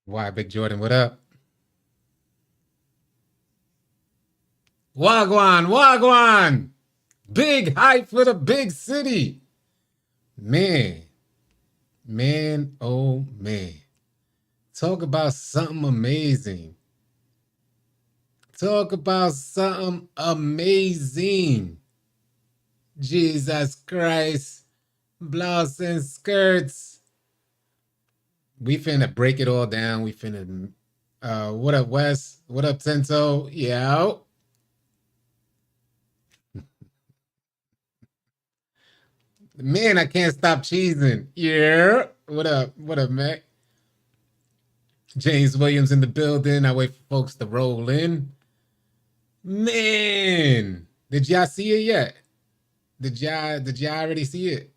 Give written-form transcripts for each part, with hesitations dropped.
Why, Big Jordan, what up? Wagwan, Wagwan! Big hype for the big city. Man, oh man. Talk about something amazing. Talk about something amazing. Jesus Christ. Blouse and skirts. We finna break it all down. We finna, what up, Wes? What up, Tento? Yeah. Man, I can't stop cheesing. Yeah. What up? What up, Mac? James Williams in the building. I wait for folks to roll in. Man, did y'all see it yet? Did y'all already see it?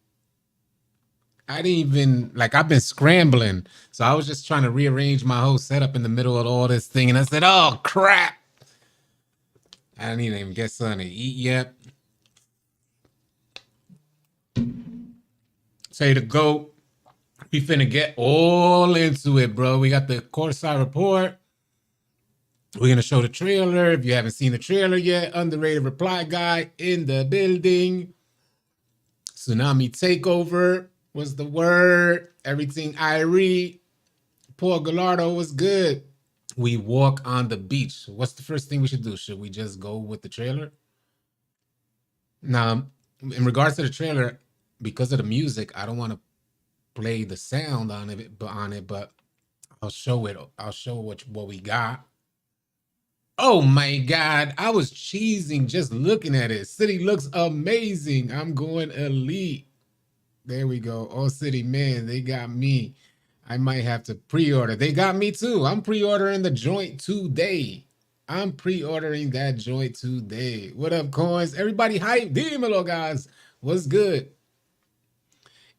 I didn't even like I've been scrambling. So I was just trying to rearrange my whole setup in the middle of all this thing. And I said, oh crap. I didn't even get something to eat yet. Say to go. We finna get all into it, bro. We got the Courtside report. We're gonna show the trailer. If you haven't seen the trailer yet, underrated reply guy in the building. Tsunami takeover was the word. Everything I read. Paul Gallardo was good. We walk on the beach. What's the first thing we should do? Should we just go with the trailer? Now, in regards to the trailer, because of the music, I don't want to play the sound on it, but I'll show it. I'll show what we got. Oh my God, I was cheesing just looking at it. City looks amazing. I'm going elite. There we go. Oh, City, man, they got me. I might have to pre-order. They got me too. I'm pre-ordering the joint today. I'm pre-ordering that joint today. What up, coins? Everybody hype? Dímelo, guys. What's good?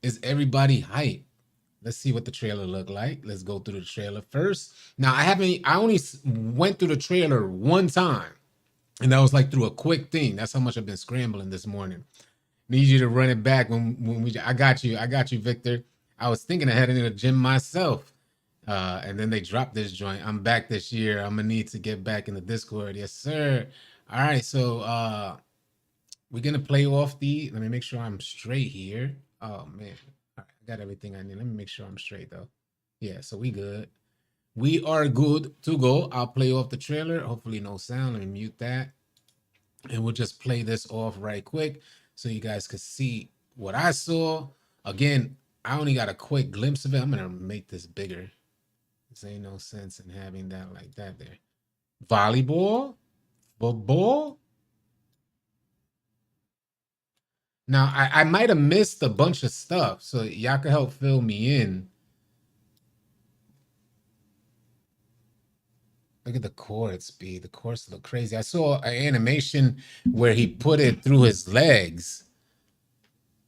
Is everybody hype? Let's see what the trailer looked like. Let's go through the trailer first. Now, I only went through the trailer one time, and that was like through a quick thing. That's how much I've been scrambling this morning. Need you to run it back when we. I got you, Victor. I was thinking of heading to the gym myself, and then they dropped this joint. I'm back this year. I'm gonna need to get back in the Discord. Yes, sir. All right, so we're gonna play off the. Let me make sure I'm straight here. Oh man. All right, I got everything I need. Let me make sure I'm straight though. Yeah, so we good. We are good to go. I'll play off the trailer. Hopefully no sound. Let me mute that. And we'll just play this off right quick so you guys can see what I saw. Again, I only got a quick glimpse of it. I'm gonna make this bigger. This ain't no sense in having that like that there. Volleyball? Football? Now, I might have missed a bunch of stuff, so y'all can help fill me in. Look at the chord speed. The chords look crazy. I saw an animation where he put it through his legs.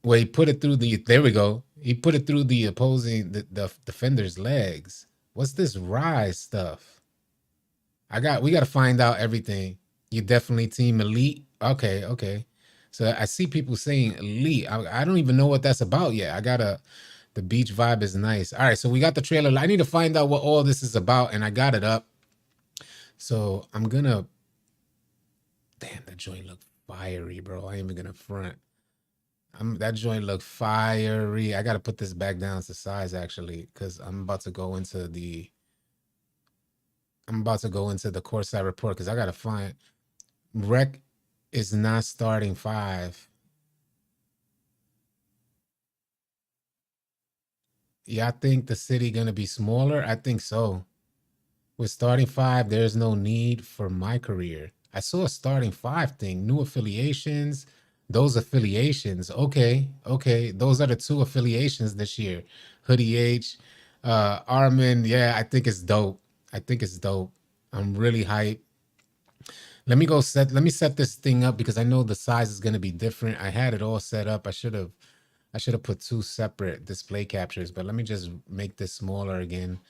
Where he put it through the, there we go. He put it through the opposing, the defender's legs. What's this rise stuff? We got to find out everything. You definitely team elite. Okay, okay. So I see people saying elite. I don't even know what that's about yet. The beach vibe is nice. All right, so we got the trailer. I need to find out what all this is about, and I got it up. So I'm gonna, damn, that joint look fiery, bro. I ain't even gonna front. That joint look fiery. I gotta put this back down to size actually, because I'm about to go into the Courtside report because I gotta find Rec is not starting 5. Yeah, I think the city gonna be smaller. I think so. With starting 5, there's no need for MyCareer. I saw a starting 5 thing, new affiliations. Those affiliations, okay. Those are the 2 affiliations this year. Hoodie H, Armin. Yeah, I think it's dope. I'm really hyped. Let me set this thing up because I know the size is gonna be different. I had it all set up. I should have put 2 separate display captures, but let me just make this smaller again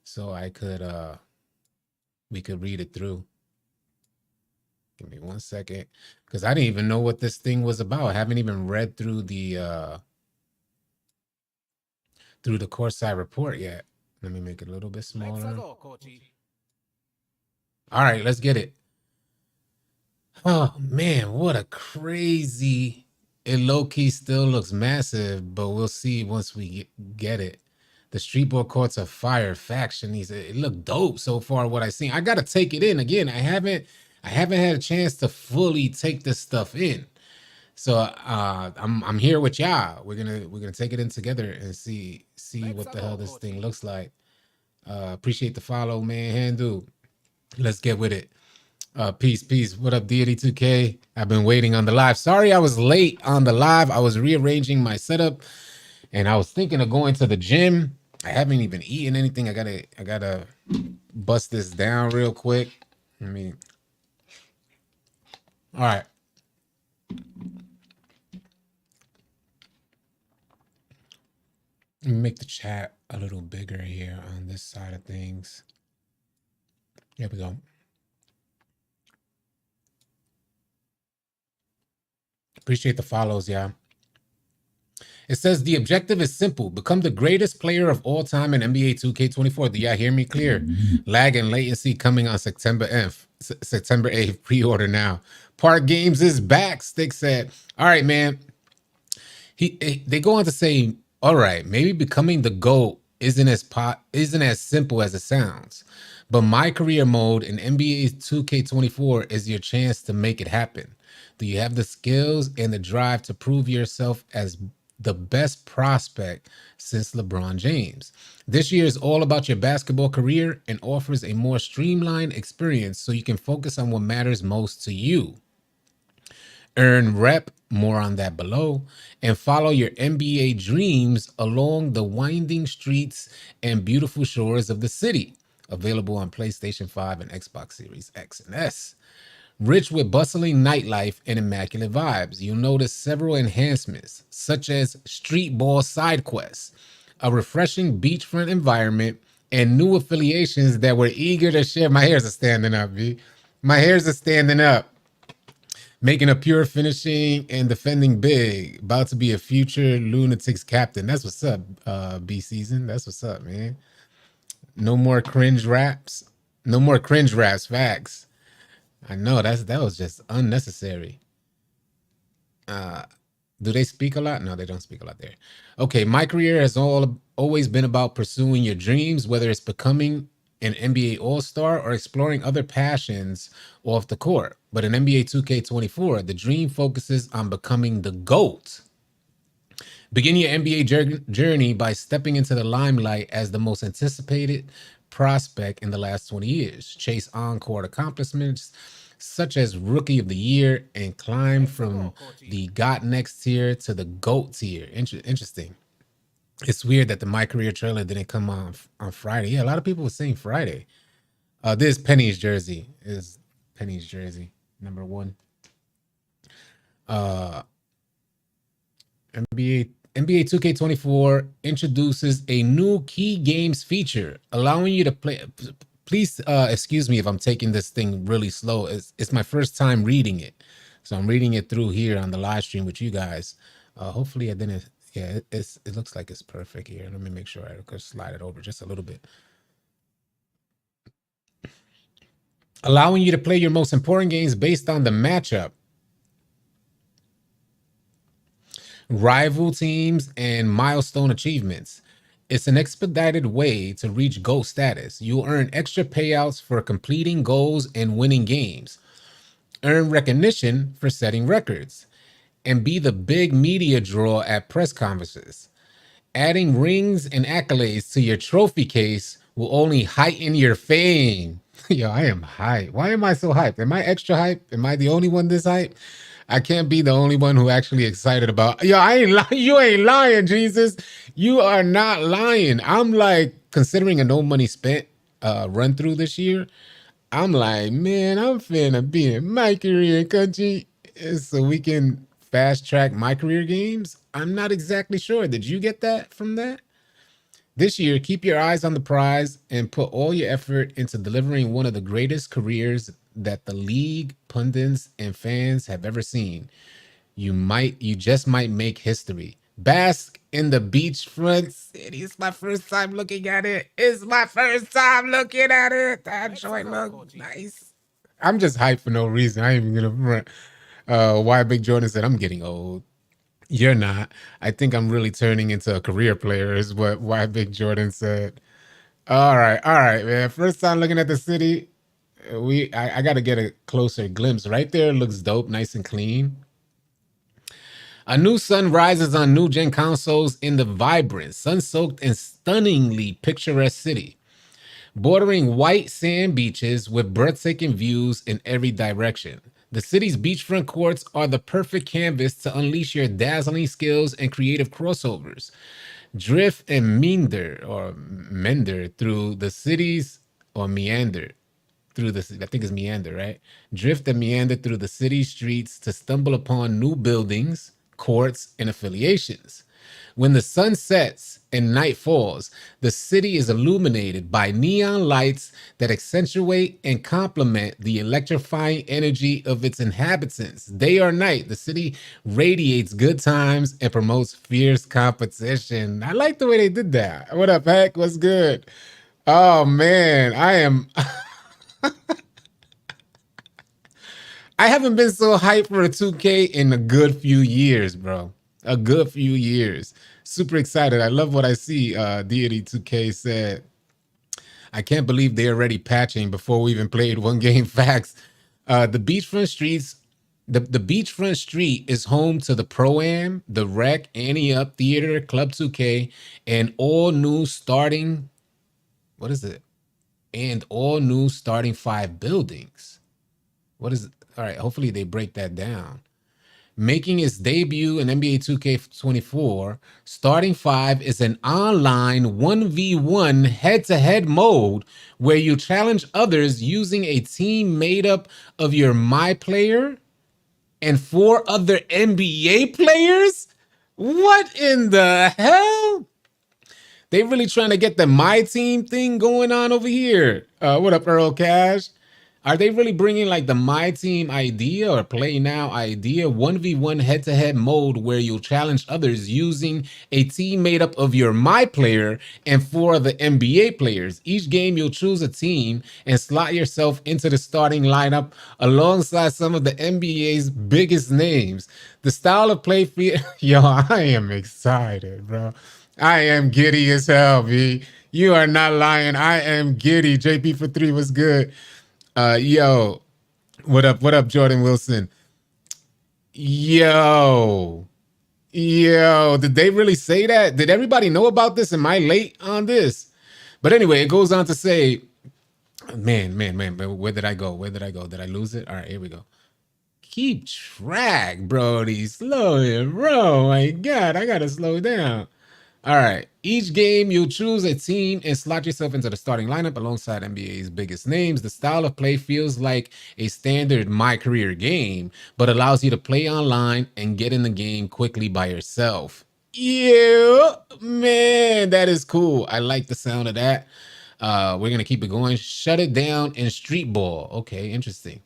so I could we could read it through. Give me 1 second, because I didn't even know what this thing was about. I haven't even read through the Courtside report yet. Let me make it a little bit smaller. All right, let's get it. Oh man, what a crazy. It low key still looks massive, but we'll see once we get it. The Streetball Courts of Fire faction. It looked dope so far. What I seen, I gotta take it in again. I haven't had a chance to fully take this stuff in. So I'm here with y'all. We're gonna take it in together and see what the hell this thing looks like. Appreciate the follow, man. Handle. Let's get with it. Peace. What up, Deity 2K? I've been waiting on the live. Sorry I was late on the live. I was rearranging my setup and I was thinking of going to the gym. I haven't even eaten anything. I gotta bust this down real quick. I mean, all right. Let me make the chat a little bigger here on this side of things. Here we go. Appreciate the follows, yeah. It says the objective is simple. Become the greatest player of all time in NBA 2K24. Do y'all hear me clear? Lag and latency coming on September 8th. September 8th. Pre-order now. Park Games is back, Stick said. All right, man. They go on to say, all right, maybe becoming the GOAT isn't as simple as it sounds. But MyCareer mode in NBA 2K24 is your chance to make it happen. Do you have the skills and the drive to prove yourself as the best prospect since LeBron James? This year is all about your basketball career and offers a more streamlined experience so you can focus on what matters most to you. Earn rep, more on that below, and follow your NBA dreams along the winding streets and beautiful shores of the city. Available on PlayStation 5 and Xbox Series X and S. Rich with bustling nightlife and immaculate vibes, you'll notice several enhancements, such as Streetball side quests, a refreshing beachfront environment, and new affiliations that we're eager to share. My hairs are standing up, B. My hairs are standing up. Making a pure finishing and defending big. About to be a future Lunatics captain. That's what's up, B Season. That's what's up, man. No more cringe raps. No more cringe raps. Facts. I know that was just unnecessary. Do they speak a lot? No, they don't speak a lot there. Okay, MyCareer has always been about pursuing your dreams, whether it's becoming an NBA All-Star or exploring other passions off the court. But in NBA 2K24, the dream focuses on becoming the GOAT. Begin your NBA journey by stepping into the limelight as the most anticipated prospect in the last 20 years. Chase on-court accomplishments such as Rookie of the Year and climb from the Got Next tier to the GOAT tier. Interesting. It's weird that the MyCareer trailer didn't come on Friday. Yeah, a lot of people were saying Friday. This is Penny's jersey. Is Penny's jersey number 1. NBA 2K24 introduces a new key games feature, allowing you to play. Please excuse me if I'm taking this thing really slow. It's my first time reading it, so I'm reading it through here on the live stream with you guys. Hopefully I didn't. Yeah, it looks like it's perfect here. Let me make sure I could slide it over just a little bit. Allowing you to play your most important games based on the matchup, rival teams, and milestone achievements. It's an expedited way to reach GOAT status. You'll earn extra payouts for completing goals and winning games. Earn recognition for setting records. And be the big media draw at press conferences. Adding rings and accolades to your trophy case will only heighten your fame. Yo, I am hyped. Why am I so hyped? Am I extra hyped? Am I the only one this hyped? I can't be the only one who actually excited about. Yo, I ain't lying. You ain't lying, Jesus. You are not lying. I'm like, considering a no money spent run through this year, I'm like, man, I'm finna be in MyCareer country so we can fast track MyCareer games. I'm not exactly sure. Did you get that from that? This year, keep your eyes on the prize and put all your effort into delivering one of the greatest careers that the league, pundits, and fans have ever seen. You just might make history. Bask in the beachfront city. It's my first time looking at it. It's my first time looking at it. That joint look nice. I'm just hyped for no reason. I ain't even gonna front. Why Big Jordan said I'm getting old. You're not. I think I'm really turning into a career player, is what Why Big Jordan said. All right, man. First time looking at the city. I got to get a closer glimpse. Right there looks dope, nice and clean. A new sun rises on new gen consoles in the vibrant, sun-soaked, and stunningly picturesque city, bordering white sand beaches with breathtaking views in every direction. The city's beachfront courts are the perfect canvas to unleash your dazzling skills and creative crossovers. Drift and mender through the city's or meander through the I think it's meander, right? Drift and meander through the city streets to stumble upon new buildings, courts, and affiliations. When the sun sets and night falls, the city is illuminated by neon lights that accentuate and complement the electrifying energy of its inhabitants. Day or night, the city radiates good times and promotes fierce competition. I like the way they did that. What up, Heck? What's good? Oh man, I haven't been so hyped for a 2K in a good few years, bro. A good few years. Super excited. I love what I see. Deity 2K said, I can't believe they're already patching before we even played one game. Facts. The beachfront streets, the beachfront street is home to the Pro-Am, the Rec, Annie Up, Theater, Club 2K, and all new starting, what is it? And all new starting 5 buildings. What is it? All right, hopefully they break that down. Making its debut in NBA 2K24, Starting 5 is an online 1v1 head-to-head mode where you challenge others using a team made up of your MyPlayer and 4 other NBA players? What in the hell? They really trying to get the My Team thing going on over here. What up, Earl Cash? Are they really bringing like the My Team idea or Play Now idea? 1v1 head-to-head mode where you'll challenge others using a team made up of your My Player and 4 other NBA players. Each game you'll choose a team and slot yourself into the starting lineup alongside some of the NBA's biggest names. The style of play, yo, I am excited, bro. I am giddy as hell, B. You are not lying. I am giddy. JP for 3 was good. Yo, what up, Jordan Wilson? Yo, did they really say that? Did everybody know about this? Am I late on this? But anyway, it goes on to say, man, where did I go? Did I lose it? All right, here we go. Keep track, Brody. Slow it, bro. My God, I gotta slow down. All right. Each game, you'll choose a team and slot yourself into the starting lineup alongside NBA's biggest names. The style of play feels like a standard MyCareer game, but allows you to play online and get in the game quickly by yourself. Yeah, man, that is cool. I like the sound of that. We're going to keep it going. Shut it down in Streetball. Okay, interesting.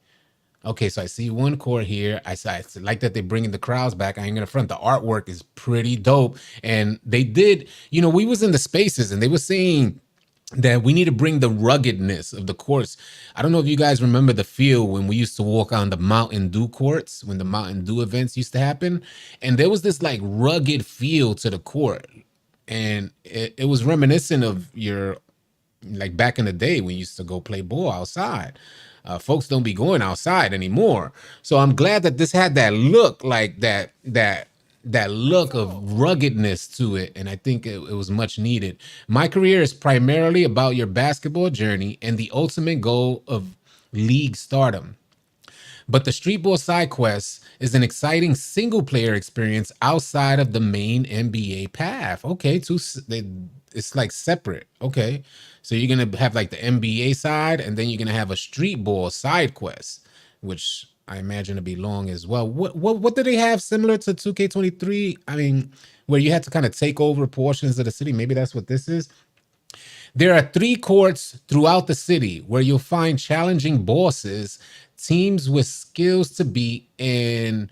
Okay, so I see one court here. I like that they're bringing the crowds back. I ain't gonna front. The artwork is pretty dope. And they did, we was in the spaces and they were saying that we need to bring the ruggedness of the courts. I don't know if you guys remember the feel when we used to walk on the Mountain Dew courts, when the Mountain Dew events used to happen. And there was this like rugged feel to the court. And it was reminiscent of your, like back in the day when you used to go play ball outside. Folks don't be going outside anymore. So I'm glad that this had that look, like that look of ruggedness to it. And I think it was much needed. MyCareer is primarily about your basketball journey and the ultimate goal of league stardom. But the Streetball side quest is an exciting single player experience outside of the main NBA path. Okay, it's like separate. Okay, so you're gonna have like the NBA side, and then you're gonna have a Streetball side quest, which I imagine to be long as well. What do they have similar to 2K23? I mean, where you had to kind of take over portions of the city. Maybe that's what this is. There are 3 courts throughout the city where you'll find challenging bosses, teams with skills to beat, and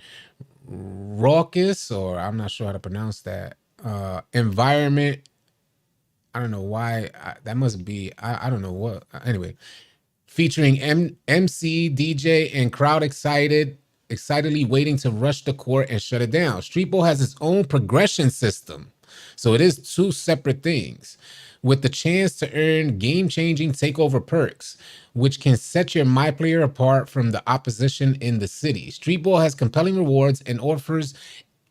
raucous, or I'm not sure how to pronounce that, environment. I don't know why. That must be. I don't know what. Anyway, featuring MC, DJ, and crowd excitedly waiting to rush the court and shut it down. Streetball has its own progression system, so it is two separate things, with the chance to earn game-changing takeover perks, which can set your MyPlayer apart from the opposition in the city. Streetball has compelling rewards and offers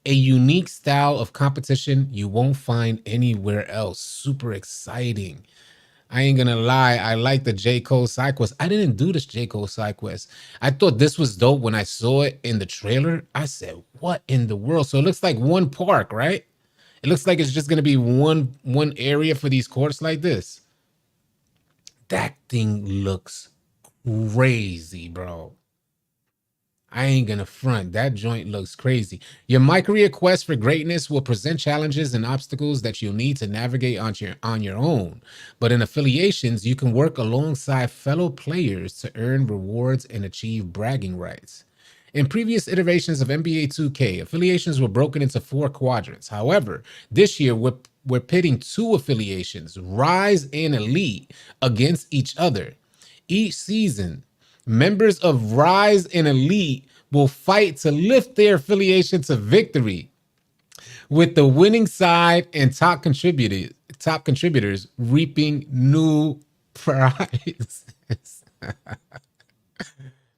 a unique style of competition you won't find anywhere else. Super exciting. I ain't gonna lie, I like the J. Cole side quest. I didn't do this J. Cole side quest. I thought this was dope when I saw it in the trailer. I said, what in the world? So it looks like one park, right? It looks like it's just gonna be one area for these courts like this. That thing looks crazy, bro. I ain't gonna front. That joint looks crazy. Your MyCareer quest for greatness will present challenges and obstacles that you'll need to navigate on your own. But in affiliations, you can work alongside fellow players to earn rewards and achieve bragging rights. In previous iterations of NBA 2K, affiliations were broken into 4 quadrants. However, this year we're pitting 2 affiliations, Rise and Elite, against each other. Each season, members of Rise and Elite will fight to lift their affiliation to victory, with the winning side and top contributors reaping new prizes.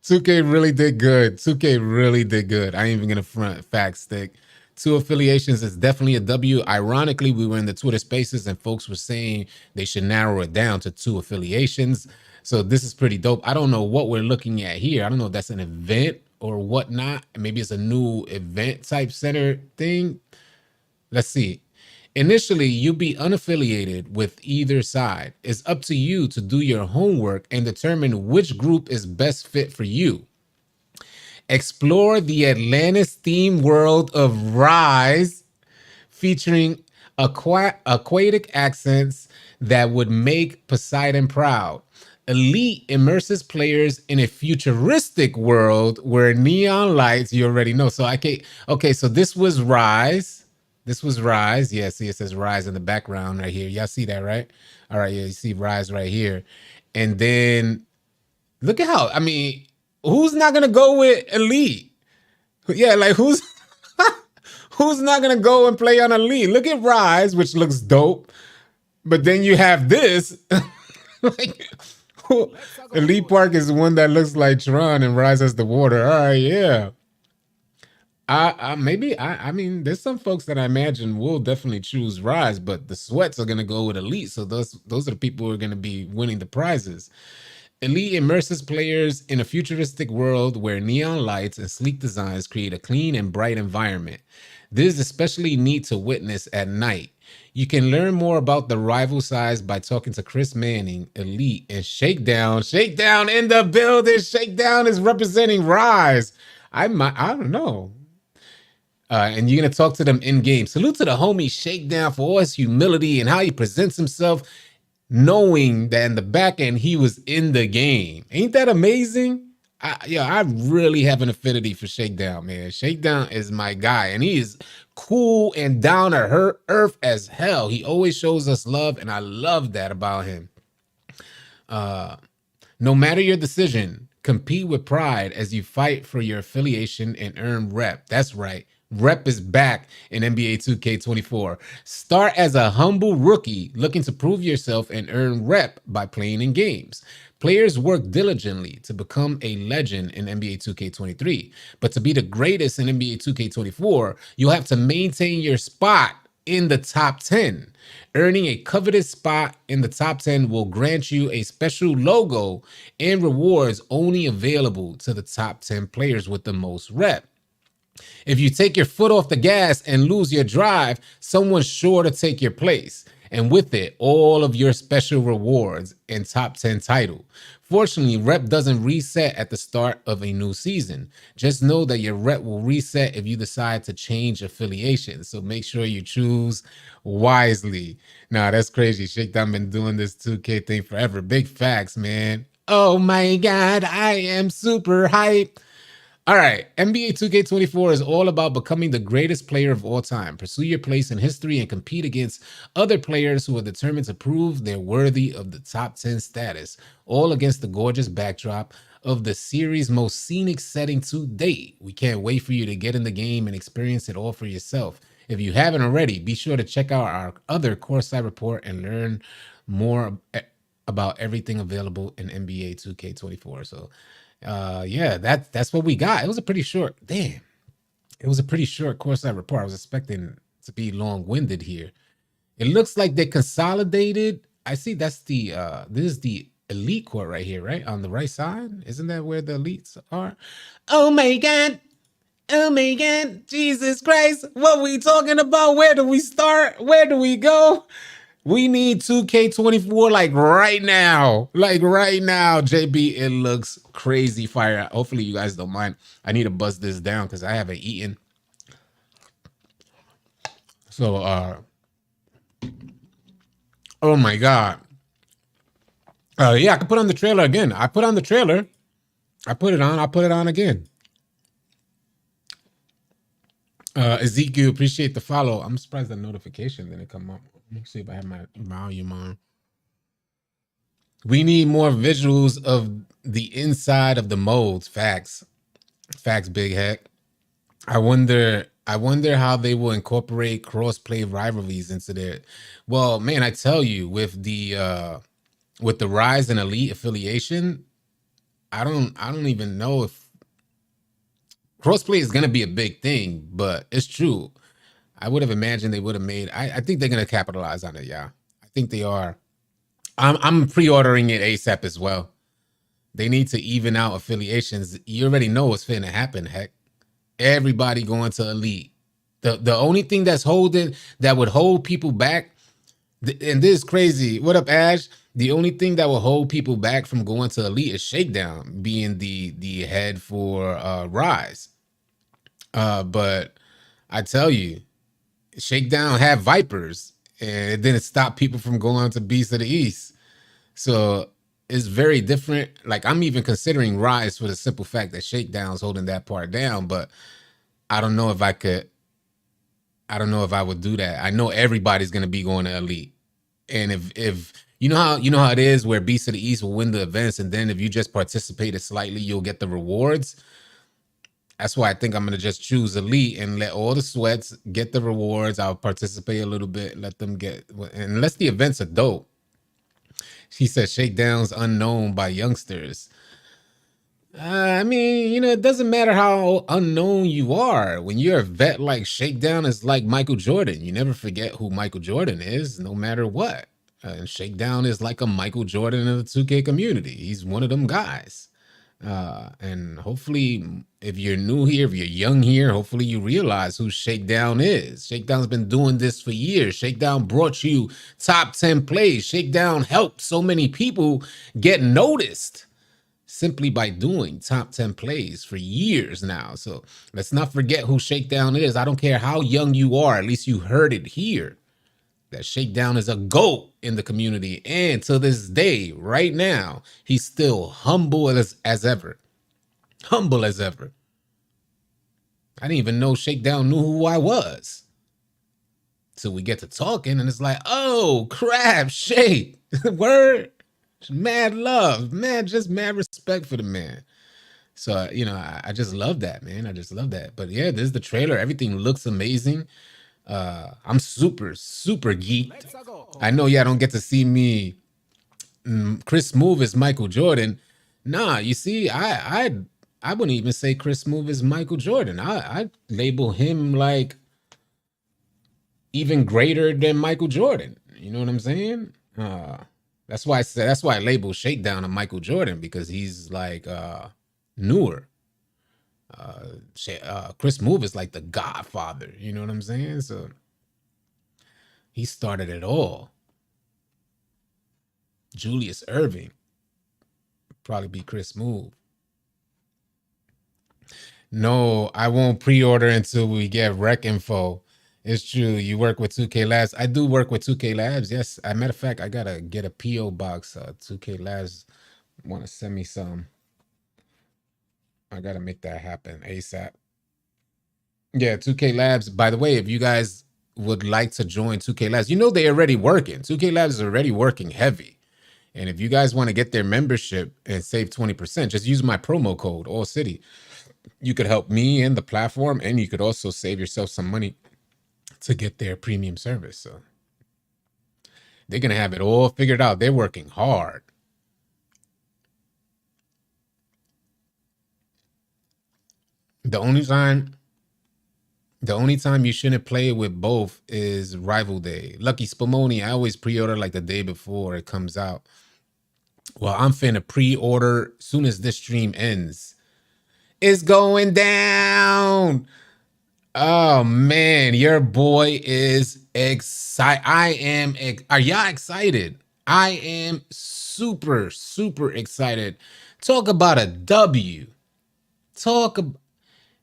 2K really did good. 2K really did good. I ain't even gonna front. Fact stick. 2 affiliations is definitely a W. Ironically, we were in the Twitter spaces and folks were saying they should narrow it down to 2 affiliations. So this is pretty dope. I don't know what we're looking at here. I don't know if that's an event or whatnot. Maybe it's a new event type center thing. Let's see. Initially, you'll be unaffiliated with either side. It's up to you to do your homework and determine which group is best fit for you. Explore the Atlantis-themed world of Rise, featuring aquatic accents that would make Poseidon proud. Elite immerses players in a futuristic world where neon lights, you already know. So okay, so this was Rise. This was Rise. Yeah, see, it says Rise in the background right here. Y'all see that, right? All right, yeah, you see Rise right here. And then look at how, I mean, who's not gonna go with Elite? Yeah, like who's who's not gonna go and play on Elite? Look at Rise, which looks dope. But then you have this. Like, Elite Park is the one that looks like Tron and Rise as the water. All right, yeah. I mean, there's some folks that I imagine will definitely choose Rise, but the sweats are gonna go with Elite. So those are the people who are gonna be winning the prizes. Elite immerses players in a futuristic world where neon lights and sleek designs create a clean and bright environment. This is especially neat to witness at night. You can learn more about the rival sides by talking to Chris Manning, Elite, and Shakedown. Shakedown in the building. Shakedown is representing Rise. I don't know. And you're gonna talk to them in game. Salute to the homie Shakedown for all his humility and how he presents himself, knowing that in the back end he was in the game. Ain't that amazing? I really have an affinity for Shakedown, man. Shakedown is my guy, and he is cool and down to earth as hell. He always shows us love, and I love that about him. No matter your decision, compete with pride as you fight for your affiliation and earn rep. That's right. Rep is back in NBA 2K24. Start as a humble rookie looking to prove yourself and earn rep by playing in games. Players work diligently to become a legend in NBA 2K23, but to be the greatest in NBA 2K24, you'll have to maintain your spot in the top 10. Earning a coveted spot in the top 10 will grant you a special logo and rewards only available to the top 10 players with the most rep. If you take your foot off the gas and lose your drive, someone's sure to take your place. And with it, all of your special rewards and top 10 title. Fortunately, rep doesn't reset at the start of a new season. Just know that your rep will reset if you decide to change affiliation. So make sure you choose wisely. Nah, that's crazy. Shakedown been doing this 2K thing forever. Big facts, man. Oh my God, I am super hype. All right. NBA 2K24 is all about becoming the greatest player of all time. Pursue your place in history and compete against other players who are determined to prove they're worthy of the top 10 status, all against the gorgeous backdrop of the series' most scenic setting to date. We can't wait for you to get in the game and experience it all for yourself. If you haven't already, be sure to check out our other Courtside report and learn more about everything available in NBA 2K24. So, yeah, that's what we got. It was a pretty short, damn. It was a pretty short Courtside report. I was expecting to be long-winded here. It looks like they consolidated. I see that's the this is the elite court right here, right? On the right side. Isn't that where the elites are? Oh my god. Oh my god, Jesus Christ. What we talking about? Where do we start? Where do we go? We need 2K24 like right now. Like right now, JB. It looks crazy fire. Hopefully you guys don't mind. I need to buzz this down because I haven't eaten. So oh my god. Yeah, I can put on the trailer again. I put on the trailer. I put it on. I'll put it on again. Ezekiel, appreciate the follow. I'm surprised the notification didn't come up. Let me see if I have my volume on. We need more visuals of the inside of the molds. Facts. Facts, big heck. I wonder how they will incorporate cross-play rivalries into their. Well, man, I tell you, with the rise in elite affiliation, I don't even know if crossplay is gonna be a big thing, but it's true. I would have imagined they would have made. I think they're gonna capitalize on it. Yeah, I think they are. I'm pre-ordering it ASAP as well. They need to even out affiliations. You already know what's finna happen. Heck, everybody going to elite. The only thing that would hold people back, and this is crazy. What up, Ash? The only thing that will hold people back from going to elite is Shakedown being the head for Rise. But I tell you, Shakedown had Vipers, and it didn't stop people from going to Beast of the East. So it's very different. Like, I'm even considering Rise for the simple fact that Shakedown's holding that part down, but I don't know if I could. I don't know if I would do that. I know everybody's gonna be going to elite, and if you know how it is where Beast of the East will win the events, and then if you just participated slightly, you'll get the rewards. That's why I think I'm gonna just choose elite and let all the sweats get the rewards. I'll participate a little bit, let them get, unless the events are dope. She said Shakedown's unknown by youngsters. I mean, it doesn't matter how unknown you are. When you're a vet like Shakedown is like Michael Jordan. You never forget who Michael Jordan is, no matter what. And Shakedown is like a Michael Jordan in the 2K community. He's one of them guys. And hopefully, if you're new here, if you're young here, hopefully you realize who Shakedown is. Shakedown's been doing this for years. Shakedown brought you top 10 plays. Shakedown helped so many people get noticed simply by doing top 10 plays for years now. So let's not forget who Shakedown is. I don't care how young you are, at least you heard it here, that Shakedown is a GOAT in the community. And to this day, right now, he's still humble as ever. Humble as ever. I didn't even know Shakedown knew who I was. So we get to talking and it's like, oh crap, Shake. Word. Mad love, just mad respect for the man. So, I just love that, man. I just love that. But yeah, this is the trailer. Everything looks amazing. I'm super geeked. I know y'all don't get to see me. Chris Smoove is Michael Jordan. Nah, you see, I wouldn't even say Chris Smoove is Michael Jordan. I label him like even greater than Michael Jordan. You know what I'm saying? That's why I label Shakedown a Michael Jordan, because he's like newer. Chris Smoove is like the godfather. You know what I'm saying? So he started it all. Julius Irving probably be Chris Smoove. No, I won't pre-order until we get rec info. It's true. You work with 2K Labs. I do work with 2K Labs. Yes. As a matter of fact, I gotta get a PO box. 2K Labs want to send me some. I gotta make that happen ASAP. Yeah, 2K Labs. By the way, if you guys would like to join 2K Labs, you know they're already working. 2K Labs is already working heavy. And if you guys want to get their membership and save 20%, just use my promo code, All City. You could help me and the platform, and you could also save yourself some money to get their premium service. So they're gonna have it all figured out. They're working hard. The only time you shouldn't play with both is Rival Day. Lucky Spumoni, I always pre-order like the day before it comes out. Well, I'm finna pre-order soon as this stream ends. It's going down. Oh man, your boy is excited. Are y'all excited? I am super, super excited. Talk about a W.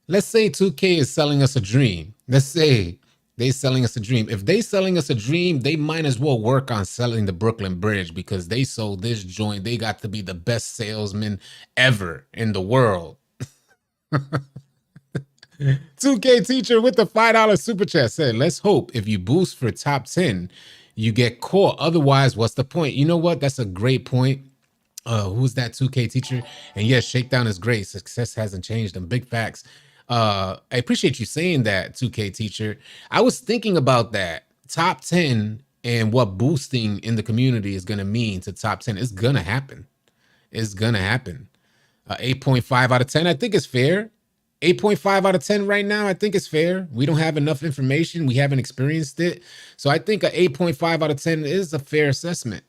Let's say 2K is selling us a dream. Let's say they selling us a dream. If they selling us a dream, they might as well work on selling the Brooklyn Bridge, because they sold this joint. They got to be the best salesman ever in the world. 2K teacher with the $5 super chat said, let's hope if you boost for top 10, you get caught. Otherwise, what's the point? You know what? That's a great point. Who's that 2K teacher? And yes, shakedown is great. Success hasn't changed them. Big facts. I appreciate you saying that, 2K teacher. I was thinking about that. Top 10 and what boosting in the community is going to mean to top 10. It's going to happen. It's going to happen. 8.5 out of 10, I think it's fair. 8.5 out of 10 right now, I think it's fair. We don't have enough information. We haven't experienced it. So I think a 8.5 out of 10 is a fair assessment.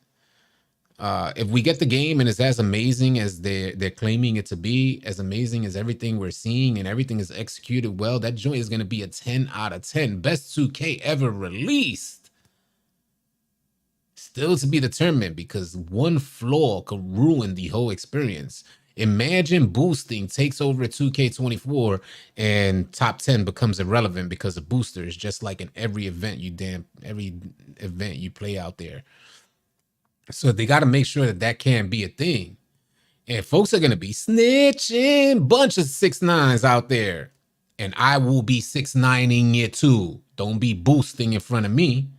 If we get the game and it's as amazing as they're claiming it to be, as amazing as everything we're seeing and everything is executed well, that joint is going to be a 10 out of 10. Best 2K ever released. Still to be determined, because one flaw could ruin the whole experience. Imagine boosting takes over 2K24 and top 10 becomes irrelevant because of boosters, just like in every event you play out there. So they got to make sure that can't be a thing. And folks are going to be snitching, bunch of 6ix9ines out there. And I will be 6ix9ing it too. Don't be boosting in front of me.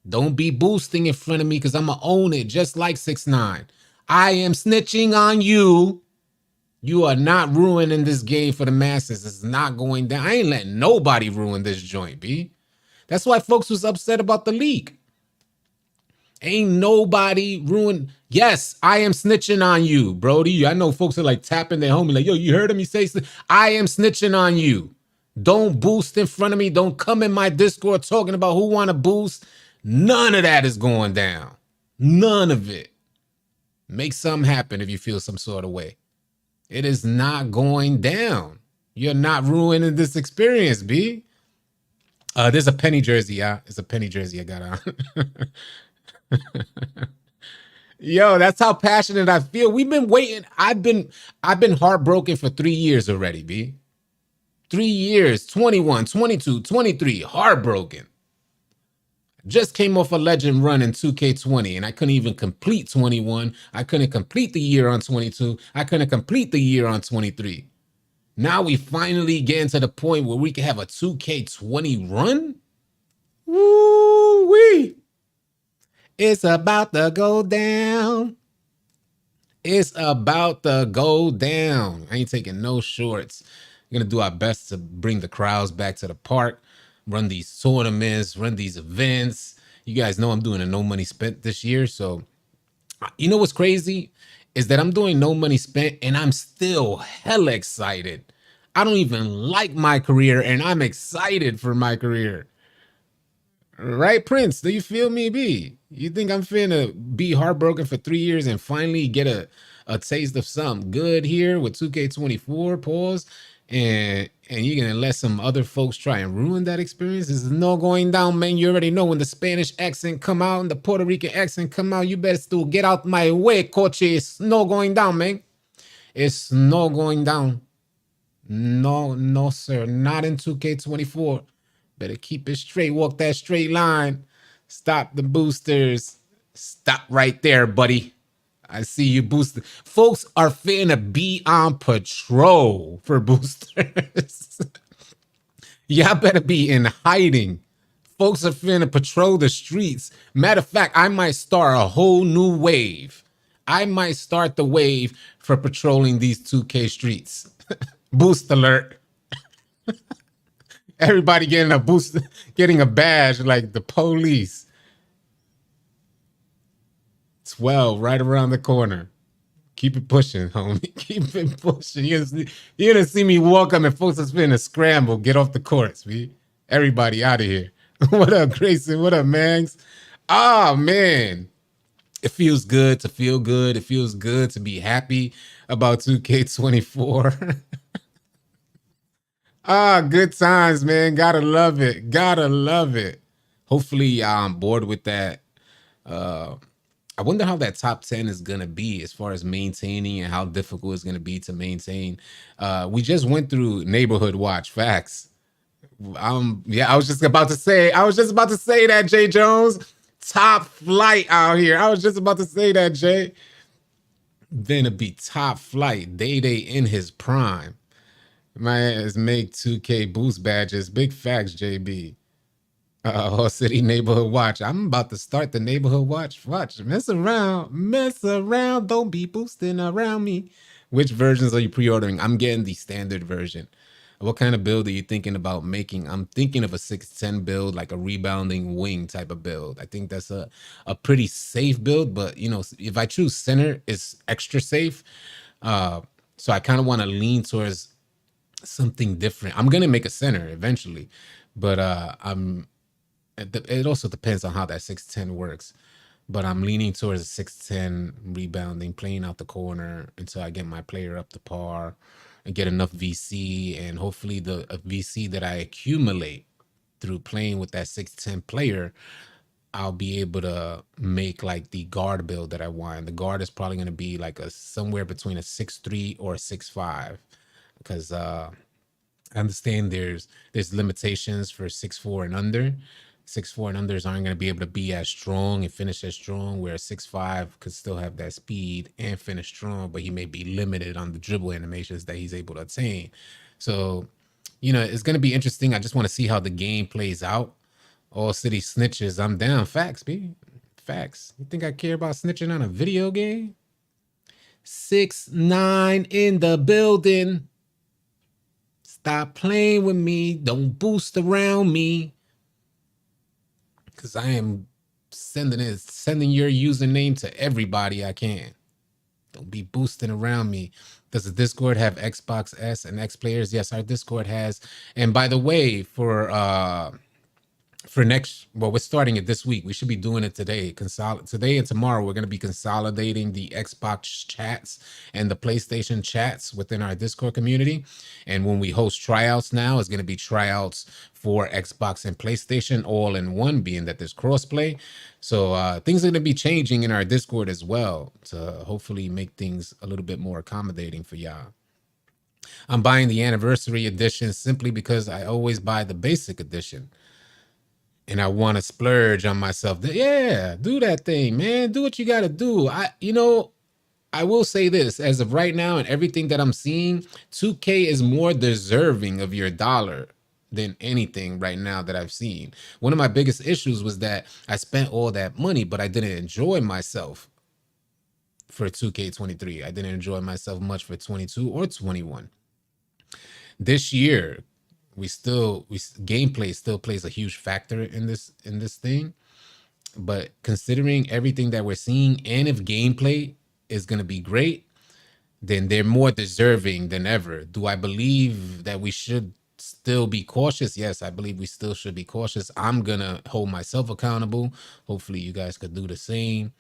Don't be boosting in front of me, because I'm going to own it just like 6ix9ine. I am snitching on you. You are not ruining this game for the masses. It's not going down. I ain't letting nobody ruin this joint, B. That's why folks was upset about the leak. Ain't nobody ruin. Yes, I am snitching on you, Brody. I know folks are like tapping their homie like, yo, you heard him? He say, I am snitching on you. Don't boost in front of me. Don't come in my Discord talking about who want to boost. None of that is going down. None of it. Make something happen if you feel some sort of way. It is not going down. You're not ruining this experience, B. There's a Penny jersey, yeah. It's a Penny jersey I got on. Yo, that's how passionate I feel. We've been waiting. I've been heartbroken for 3 years already, B. 3 years, 21, 22, 23, heartbroken. Just came off a legend run in 2K20, and I couldn't even complete 21. I couldn't complete the year on 22. I couldn't complete the year on 23. Now we finally getting to the point where we can have a 2K20 run. Woo-wee. It's about to go down. It's about to go down. I ain't taking no shorts. We're going to do our best to bring the crowds back to the park, run these tournaments, run these events. You guys know I'm doing a no money spent this year. So you know what's crazy is that I'm doing no money spent and I'm still hella excited. I don't even like MyCareer and I'm excited for MyCareer. Right, Prince? Do you feel me, B? You think I'm finna be heartbroken for 3 years and finally get a taste of something good here with 2K24, pause, and you're gonna let some other folks try and ruin that experience? There's no going down, man. You already know when the Spanish accent come out and the Puerto Rican accent come out, you better still get out my way, coach. It's no going down, man. It's no going down. No, sir. Not in 2K24. Better keep it straight. Walk that straight line. Stop the boosters. Stop right there, buddy. I see you boosted. Folks are finna be on patrol for boosters. Y'all better be in hiding. Folks are finna patrol the streets. Matter of fact, I might start a whole new wave. I might start the wave for patrolling these 2K streets. Boost alert. Everybody getting a boost, getting a badge like the police. 12 right around the corner. Keep it pushing, homie. Keep it pushing. You're gonna see me walk up and folks are finna scramble. Get off the courts, man. Everybody out of here. What up, Grayson? What up, Mangs? Ah, man. It feels good to feel good. It feels good to be happy about 2K24. Ah, good times, man. Gotta love it. Gotta love it. Hopefully, I'm bored with that. I wonder how that top 10 is going to be as far as maintaining and how difficult it's going to be to maintain. We just went through neighborhood watch. Facts. Yeah, I was just about to say that, Jay Jones. Top flight out here. I was just about to say that, Jay. Then it'd be top flight. Day in his prime. My ass make 2K boost badges. Big facts, JB. Horse City Neighborhood Watch. I'm about to start the Neighborhood Watch. Watch. Mess around. Don't be boosting around me. Which versions are you pre-ordering? I'm getting the standard version. What kind of build are you thinking about making? I'm thinking of a 6'10 build, like a rebounding wing type of build. I think that's a pretty safe build, but you know, if I choose center, it's extra safe. So I kind of want to lean towards something different. I'm gonna make a center eventually, but it also depends on how that 6'10 works. But I'm leaning towards a 6'10 rebounding, playing out the corner until I get my player up to par and get enough VC, and hopefully the VC that I accumulate through playing with that 6'10 player, I'll be able to make like the guard build that I want. The guard is probably going to be like somewhere between a 6'3 or a 6'5, because I understand there's limitations for 6'4 and under. 6'4 and unders aren't going to be able to be as strong and finish as strong, where 6'5 could still have that speed and finish strong, but he may be limited on the dribble animations that he's able to attain. So, you know, it's going to be interesting. I just want to see how the game plays out. All city snitches, I'm down. Facts, B. Facts. You think I care about snitching on a video game? 6ix9ine in the building. Stop playing with me. Don't boost around me. Because I am sending your username to everybody I can. Don't be boosting around me. Does the Discord have Xbox S and X players? Yes, our Discord has. And by the way, for next, well, we're starting it this week. We should be doing it today. Today and tomorrow, we're going to be consolidating the Xbox chats and the PlayStation chats within our Discord community. And when we host tryouts now, it's going to be tryouts for Xbox and PlayStation all in one, being that there's crossplay. So things are going to be changing in our Discord as well to hopefully make things a little bit more accommodating for y'all. I'm buying the anniversary edition simply because I always buy the basic edition. And I want to splurge on myself. Yeah, do that thing, man. Do what you got to do. I will say this, as of right now and everything that I'm seeing, 2K is more deserving of your dollar than anything right now that I've seen. One of my biggest issues was that I spent all that money, but I didn't enjoy myself for 2K23. I didn't enjoy myself much for 22 or 21. This year, gameplay still plays a huge factor in this thing. But considering everything that we're seeing, and if gameplay is going to be great, then they're more deserving than ever. Do I believe that we should still be cautious? Yes, I believe we still should be cautious. I'm going to hold myself accountable. Hopefully you guys could do the same.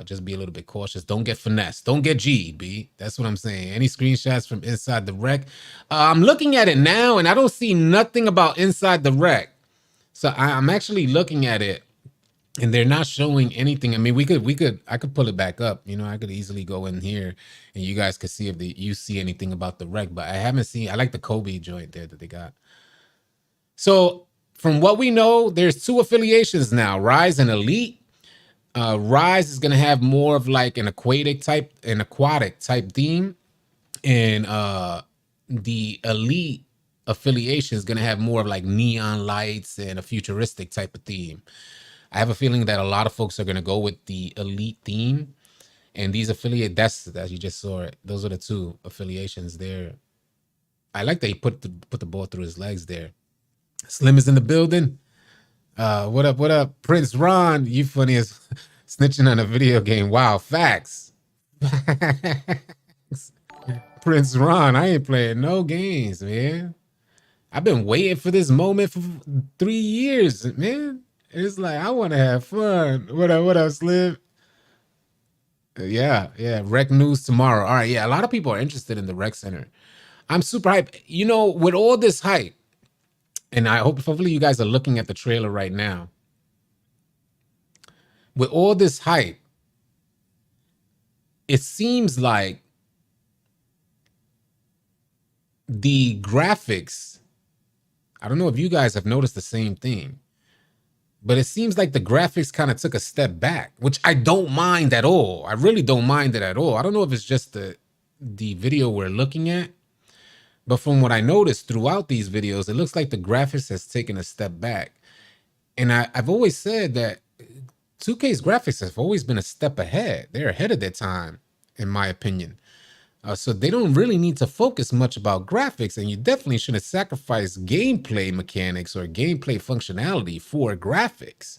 Just be a little bit cautious. Don't get finessed. Don't get G'd, B. That's what I'm saying. Any screenshots from inside the rec? I'm looking at it now, and I don't see nothing about inside the rec. So I'm actually looking at it, and they're not showing anything. I mean, I could pull it back up. You know, I could easily go in here, and you guys could see if you see anything about the rec. But I haven't seen. I like the Kobe joint there that they got. So from what we know, there's 2 affiliations now, Rise and Elite. Rise is gonna have more of like an aquatic type theme, and the Elite affiliation is gonna have more of like neon lights and a futuristic type of theme. I have a feeling that a lot of folks are gonna go with the Elite theme, and these affiliate that's you just saw it. Those are the two affiliations there. I like that he put the ball through his legs there. Slim is in the building. What up? What up, Prince Ron? You funny as snitching on a video game. Wow, facts. Prince Ron, I ain't playing no games, man. I've been waiting for this moment for 3 years, man. It's like I want to have fun. What up? What up, Slim? Yeah, yeah. Rec news tomorrow. All right, yeah. A lot of people are interested in the rec center. I'm super hyped. You know, with all this hype, and hopefully you guys are looking at the trailer right now. With all this hype, it seems like the graphics, I don't know if you guys have noticed the same thing, but it seems like the graphics kind of took a step back, which I don't mind at all. I really don't mind it at all. I don't know if it's just the video we're looking at, but from what I noticed throughout these videos, it looks like the graphics has taken a step back. And I've always said that 2K's graphics have always been a step ahead. They're ahead of their time, in my opinion. So they don't really need to focus much about graphics, and you definitely shouldn't sacrifice gameplay mechanics or gameplay functionality for graphics.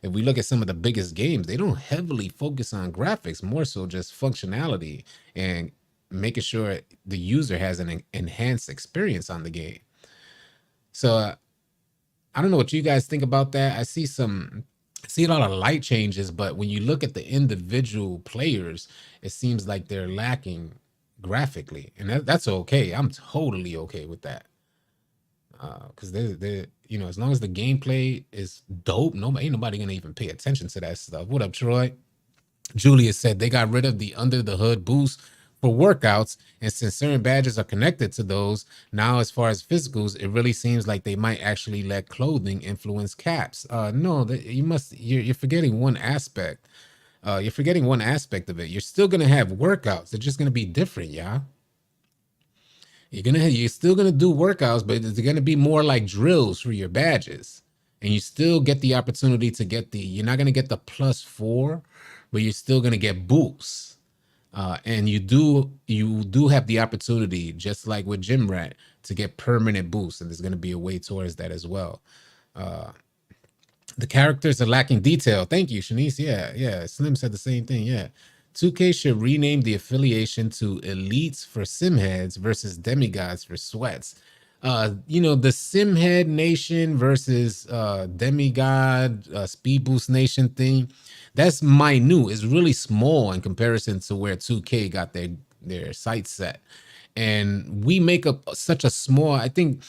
If we look at some of the biggest games, they don't heavily focus on graphics, more so just functionality and making sure the user has an enhanced experience on the game. So I don't know what you guys think about that. I see a lot of light changes, but when you look at the individual players, it seems like they're lacking graphically, and that's okay. I'm totally okay with that, because they you know, as long as the gameplay is dope, ain't nobody gonna even pay attention to that stuff. What up, Troy? Julius said they got rid of the under the hood boost for workouts, and since certain badges are connected to those, now as far as physicals, it really seems like they might actually let clothing influence caps. No, you're forgetting one aspect. You're forgetting one aspect of it. You're still gonna have workouts. They're just gonna be different, yeah. You're still gonna do workouts, but it's gonna be more like drills for your badges, and you still get the opportunity to get you're not gonna get the +4, but you're still gonna get boosts. And you do have the opportunity, just like with Gym Rat, to get permanent boosts, and there's gonna be a way towards that as well. The characters are lacking detail. Thank you, Shanice. Yeah. Slim said the same thing. Yeah. 2K should rename the affiliation to Elites for Simheads versus Demigods for Sweats. You know, the Simhead Nation versus Demigod Speed Boost Nation thing, that's minute. It's really small in comparison to where 2K got their sights set. And we make up such a small, I think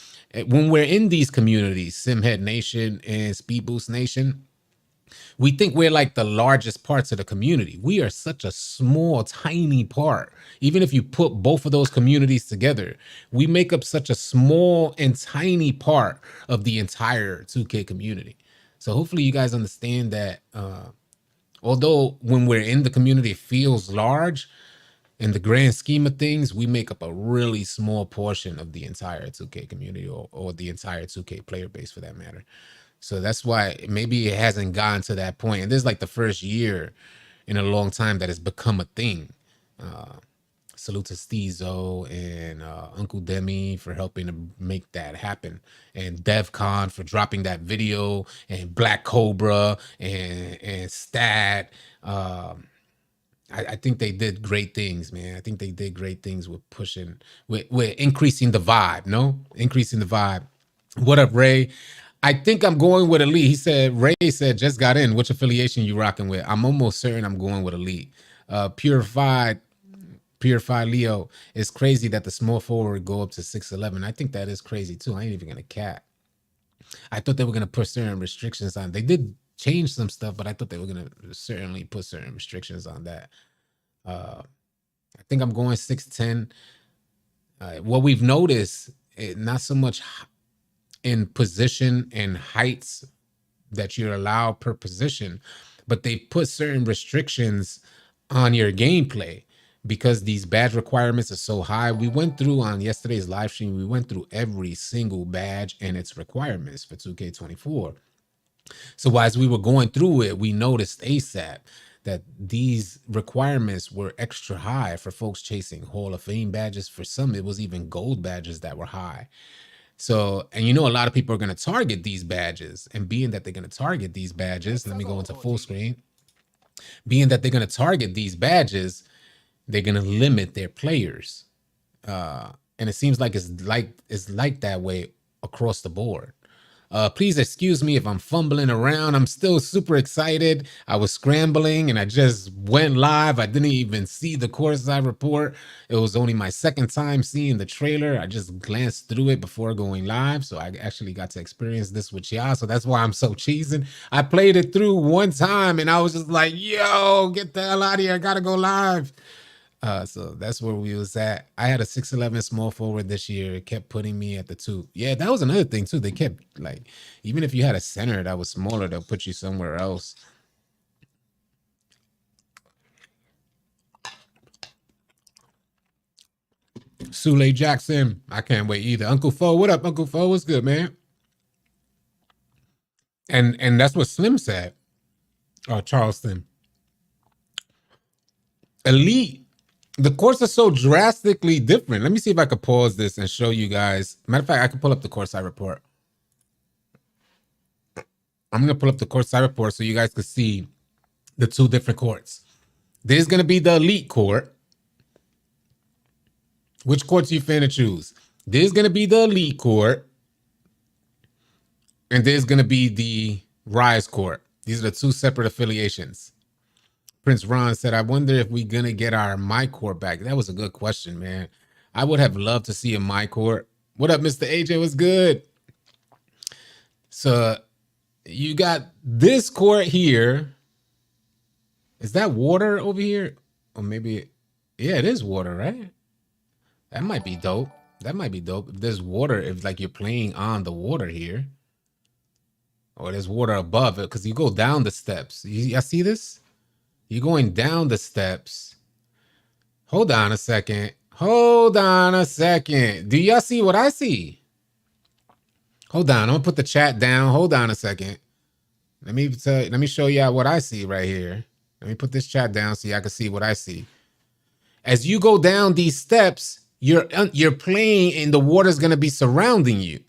when we're in these communities, Simhead Nation and Speed Boost Nation, we think we're like the largest parts of the community. We are such a small, tiny part. Even if you put both of those communities together, we make up such a small and tiny part of the entire 2K community. So hopefully you guys understand that although when we're in the community, it feels large, in the grand scheme of things, we make up a really small portion of the entire 2K community, or the entire 2K player base for that matter. So that's why maybe it hasn't gotten to that point. And this is like the first year in a long time that it's become a thing. Salute to Steezo and Uncle Demi for helping to make that happen, and DevCon for dropping that video, and Black Cobra and Stat. I think they did great things, man. I think they did great things with pushing, with increasing the vibe, increasing the vibe. What up, Ray? I think I'm going with Elite. Ray said, just got in. Which affiliation you rocking with? I'm almost certain I'm going with Elite. Purified Leo, it's crazy that the small forward go up to 6'11". I think that is crazy too. I ain't even gonna cap. I thought they were gonna put certain restrictions on. They did change some stuff, but I thought they were gonna certainly put certain restrictions on that. I think I'm going 6'10". What we've noticed, not so much in position and heights that you're allowed per position, but they put certain restrictions on your gameplay because these badge requirements are so high. We went through on yesterday's live stream, we went through every single badge and its requirements for 2K24. So as we were going through it, we noticed ASAP that these requirements were extra high for folks chasing Hall of Fame badges. For some, it was even gold badges that were high. So, and you know, a lot of people are going to target these badges. And being that they're going to target these badges, let me go into full screen. Being that they're going to target these badges, they're going to limit their players. And it seems like it's like that way across the board. Please excuse me if I'm fumbling around. I'm still super excited. I was scrambling and I just went live. I didn't even see the Courtside report. It was only my second time seeing the trailer. I just glanced through it before going live. So I actually got to experience this with y'all. So that's why I'm so cheesing. I played it through one time and I was just like, yo, get the hell out of here. I gotta go live. So that's where we was at. I had a 6'11" small forward this year. It kept putting me at the 2. Yeah, that was another thing too. They kept like, even if you had a center that was smaller, they'll put you somewhere else. Sule Jackson, I can't wait either. Uncle Fo, what up, Uncle Fo? What's good, man? And that's what Slim said. Charleston. Elite. The courts are so drastically different. Let me see if I could pause this and show you guys. Matter of fact, I can pull up the Courtside report. I'm going to pull up the Courtside report so you guys can see the two different courts. There's going to be the Elite court. Which courts you finna choose? There's going to be the Elite court. And there's going to be the Rise court. These are the two separate affiliations. Prince Ron said, I wonder if we're going to get our MyCareer back. That was a good question, man. I would have loved to see a MyCareer. What up, Mr. AJ? What's good? So you got this court here. Is that water over here? Or maybe, yeah, it is water, right? That might be dope. That might be dope. If there's water, if like you're playing on the water here. Or there's water above it, because you go down the steps. I see this? You're going down the steps. Hold on a second. Hold on a second. Do y'all see what I see? Hold on. I'm going to put the chat down. Hold on a second. Let me show y'all what I see right here. Let me put this chat down so y'all can see what I see. As you go down these steps, you're playing and the water's going to be surrounding you.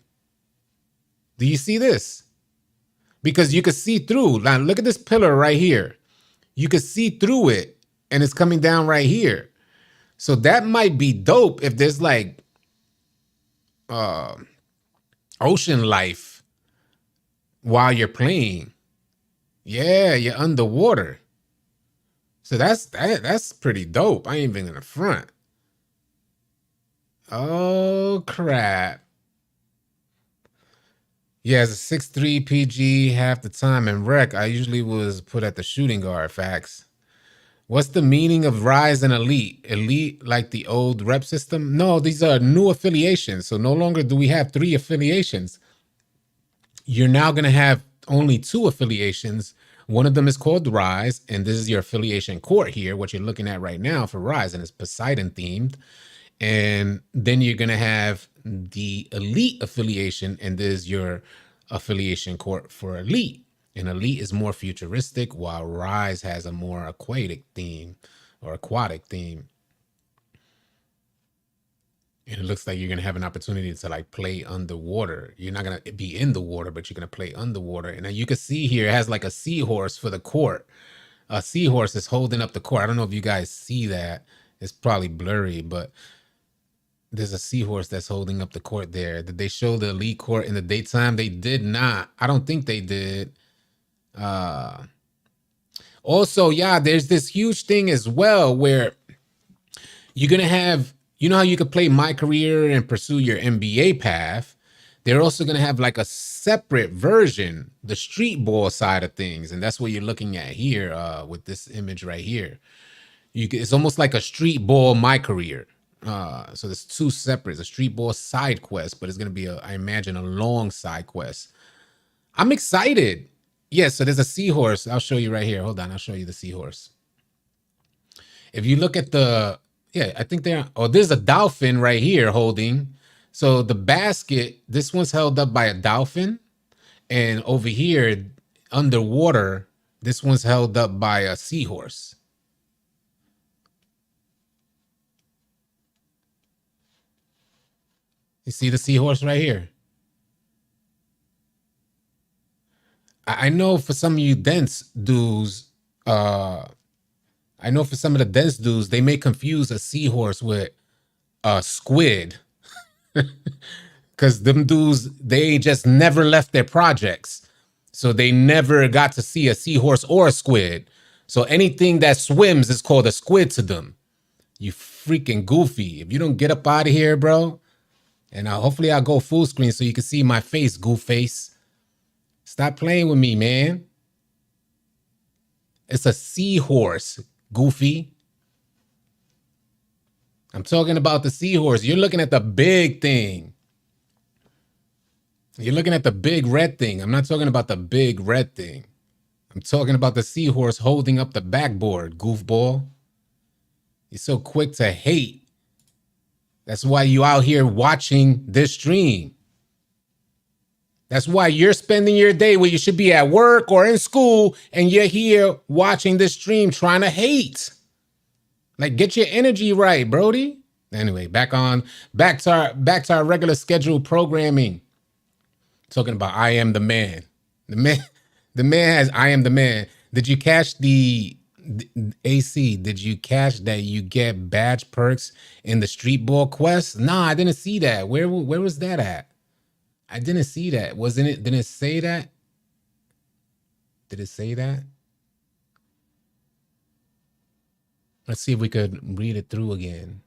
Do you see this? Because you can see through. Now, look at this pillar right here. You can see through it and it's coming down right here. So that might be dope if there's like ocean life while you're playing. Yeah, you're underwater. So that's pretty dope. I ain't even in the front. Oh, crap. Yeah, as a 6'3" PG half the time in rec, I usually was put at the shooting guard. Facts. What's the meaning of Rise and Elite? Elite like the old rep system? No, these are new affiliations. So no longer do we have 3 affiliations. You're now going to have only 2 affiliations. One of them is called Rise, and this is your affiliation court here, what you're looking at right now for Rise, and it's Poseidon themed. And then you're going to have the Elite affiliation, and this is your affiliation court for Elite. And Elite is more futuristic, while Rise has a more aquatic theme or aquatic theme. And it looks like you're going to have an opportunity to like play underwater. You're not going to be in the water, but you're going to play underwater. And then you can see here, it has like a seahorse for the court. A seahorse is holding up the court. I don't know if you guys see that. It's probably blurry, but there's a seahorse that's holding up the court there. Did they show the Elite court in the daytime? They did not. I don't think they did. Also, yeah, there's this huge thing as well where you're going to have, you know how you could play MyCareer and pursue your NBA path? They're also going to have like a separate version, the Streetball side of things. And that's what you're looking at here with this image right here. It's almost like a Streetball MyCareer. So there's 2 separate, a Streetball side quest, but it's going to be, I imagine, a long side quest. I'm excited. Yeah, so there's a seahorse. I'll show you right here. Hold on, I'll show you the seahorse. If you look at the, yeah, I think they're, oh, there's a dolphin right here holding. So the basket, this one's held up by a dolphin. And over here, underwater, this one's held up by a seahorse. You see the seahorse right here? I know for some of you dense dudes, I know for some of the dense dudes, they may confuse a seahorse with a squid. Because them dudes, they just never left their projects. So they never got to see a seahorse or a squid. So anything that swims is called a squid to them. You freaking goofy. If you don't get up out of here, bro, and hopefully I'll go full screen so you can see my face, goof face. Stop playing with me, man. It's a seahorse, goofy. I'm talking about the seahorse. You're looking at the big thing. You're looking at the big red thing. I'm not talking about the big red thing. I'm talking about the seahorse holding up the backboard, goofball. You're so quick to hate. That's why you out here watching this stream. That's why you're spending your day where you should be at work or in school, and you're here watching this stream trying to hate. Like, get your energy right, Brody. Anyway, back to our regular scheduled programming. Talking about I am the man. The man has I am the man. Did you catch the AC? Did you catch that you get badge perks in the Streetball quest? Nah, I didn't see that. Where was that at? I didn't see that. Wasn't it? Didn't it say that? Did it say that? Let's see if we could read it through again.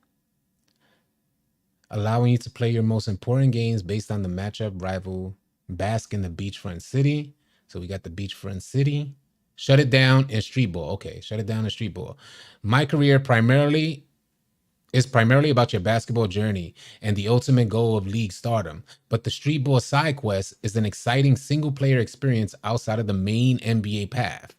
Allowing you to play your most important games based on the matchup rival. Bask in the beachfront city. So we got the beachfront city. Shut it down in Streetball. Okay, shut it down in Streetball. MyCareer is primarily about your basketball journey and the ultimate goal of league stardom. But the Streetball side quest is an exciting single-player experience outside of the main NBA path.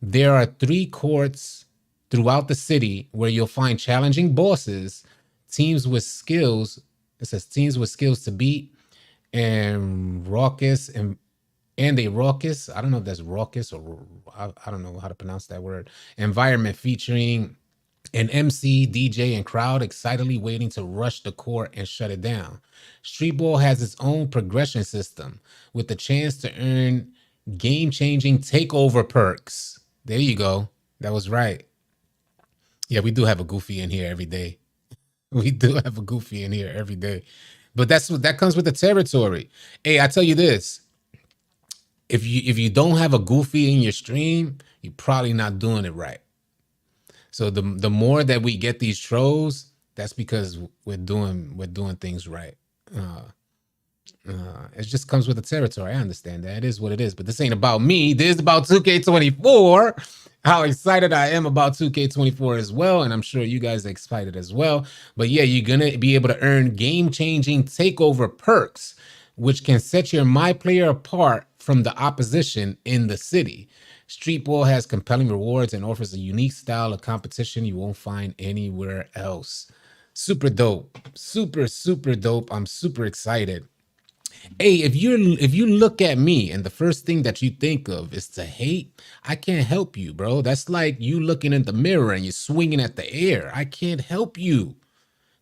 There are 3 courts throughout the city where you'll find challenging bosses, teams with skills. It says teams with skills to beat, and raucous and a raucous. I don't know if that's raucous or I don't know how to pronounce that word. Environment featuring an MC, DJ, and crowd excitedly waiting to rush the court and shut it down. Streetball has its own progression system with the chance to earn game-changing takeover perks. There you go. That was right. Yeah, we do have a goofy in here every day. We do have a goofy in here every day. But that comes with the territory. Hey, I tell you this. If you don't have a goofy in your stream, you're probably not doing it right. So the more that we get these trolls, that's because we're doing things right. It just comes with the territory. I understand that. It is what it is. But this ain't about me. This is about 2K24. How excited I am about 2K24 as well. And I'm sure you guys are excited as well. But yeah, you're going to be able to earn game-changing takeover perks, which can set your My Player apart from the opposition in the city. Streetball has compelling rewards and offers a unique style of competition you won't find anywhere else. Super dope. Super, super dope. I'm super excited. Hey, if you look at me and the first thing that you think of is to hate, I can't help you, bro. That's like you looking in the mirror and you're swinging at the air. I can't help you.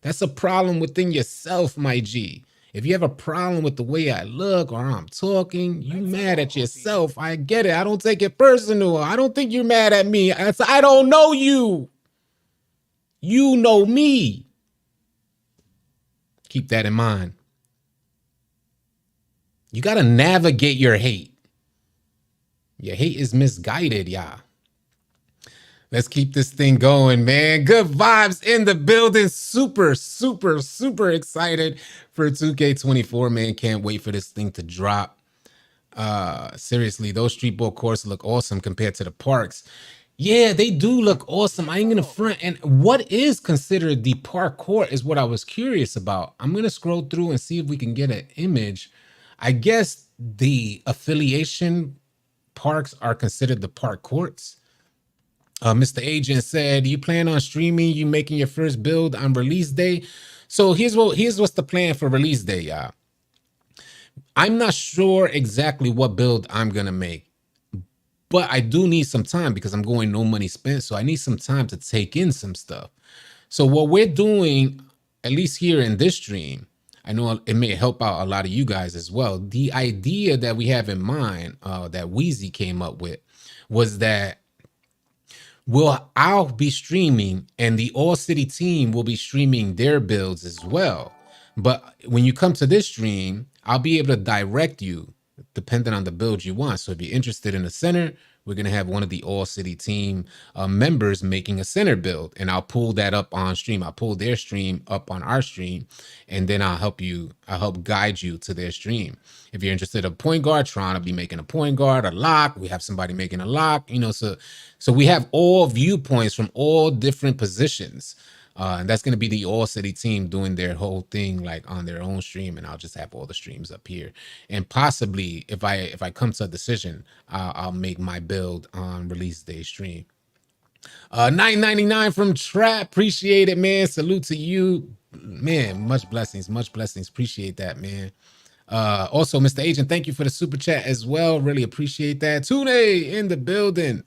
That's a problem within yourself, my G. If you have a problem with the way I look or I'm talking, you mad at yourself. I get it. I don't take it personal. I don't think you're mad at me. I don't know you. You know me. Keep that in mind. You got to navigate your hate. Your hate is misguided, y'all. Let's keep this thing going, man. Good vibes in the building. Super, super, super excited for 2K24, man. Can't wait for this thing to drop. Seriously, those Streetball courts look awesome compared to the parks. Yeah, they do look awesome. I ain't gonna front. And what is considered the park court is what I was curious about. I'm gonna scroll through and see if we can get an image. I guess the affiliation parks are considered the park courts. Mr. Agent said, "You plan on streaming? You making your first build on release day?" So here's what's the plan for release day, y'all. I'm not sure exactly what build I'm gonna make, but I do need some time because I'm going no money spent. So I need some time to take in some stuff. So what we're doing, at least here in this stream, I know it may help out a lot of you guys as well. The idea that we have in mind, that Wheezy came up with, was that I'll be streaming and the All City team will be streaming their builds as well. But when you come to this stream, I'll be able to direct you depending on the build you want. So if you're interested in a center, we're going to have one of the All City team members making a center build, and I'll pull that up on stream. I'll pull their stream up on our stream, and then I'll help guide you to their stream. If you're interested in a point guard, trying to be making a point guard, a lock, we have somebody making a lock, so we have all viewpoints from all different positions. And that's going to be the All City team doing their whole thing like on their own stream, and I'll just have all the streams up here. And possibly, if I come to a decision, I'll make my build on release day stream. 999 from Trap, appreciate it, man. Salute to you, man. Much blessings, appreciate that, man. Also, Mr. Agent, thank you for the super chat as well. Really appreciate that. Tune in the building.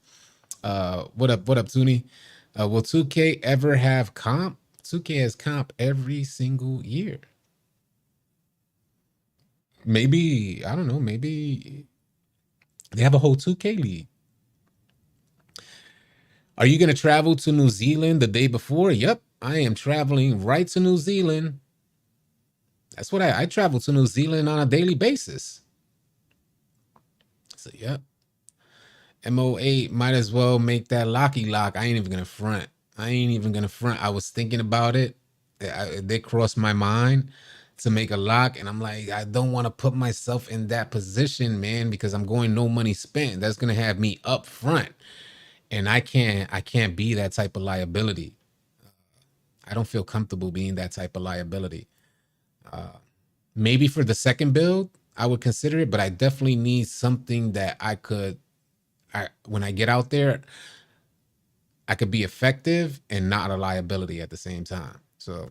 What up, Toonie? Will 2K ever have comp? 2K has comp every single year. Maybe, I don't know, maybe they have a whole 2K league. Are you going to travel to New Zealand the day before? Yep, I am traveling right to New Zealand. That's what I travel to New Zealand on a daily basis. So, yep. MO8 might as well make that locky lock. I ain't even gonna front. I was thinking about it. They crossed my mind to make a lock, and I'm like, I don't want to put myself in that position, man, because I'm going no money spent. That's gonna have me up front, and I can't be that type of liability. I don't feel comfortable being that type of liability. Maybe for the second build, I would consider it, but I definitely need something that when I get out there, I could be effective and not a liability at the same time. So,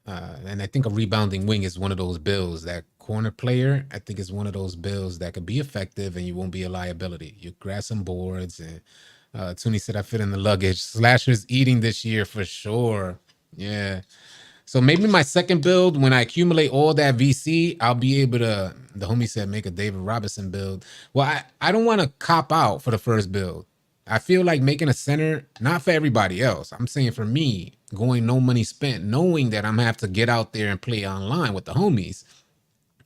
and I think a rebounding wing is one of those builds. That corner player, I think, is one of those builds that could be effective and you won't be a liability. You grab some boards, and Toonie said I fit in the luggage. Slasher's eating this year for sure. Yeah. So maybe my second build, when I accumulate all that VC, I'll be able to, the homie said, make a David Robinson build. Well, I don't want to cop out for the first build. I feel like making a center, not for everybody else. I'm saying for me, going no money spent, knowing that I'm going to have to get out there and play online with the homies.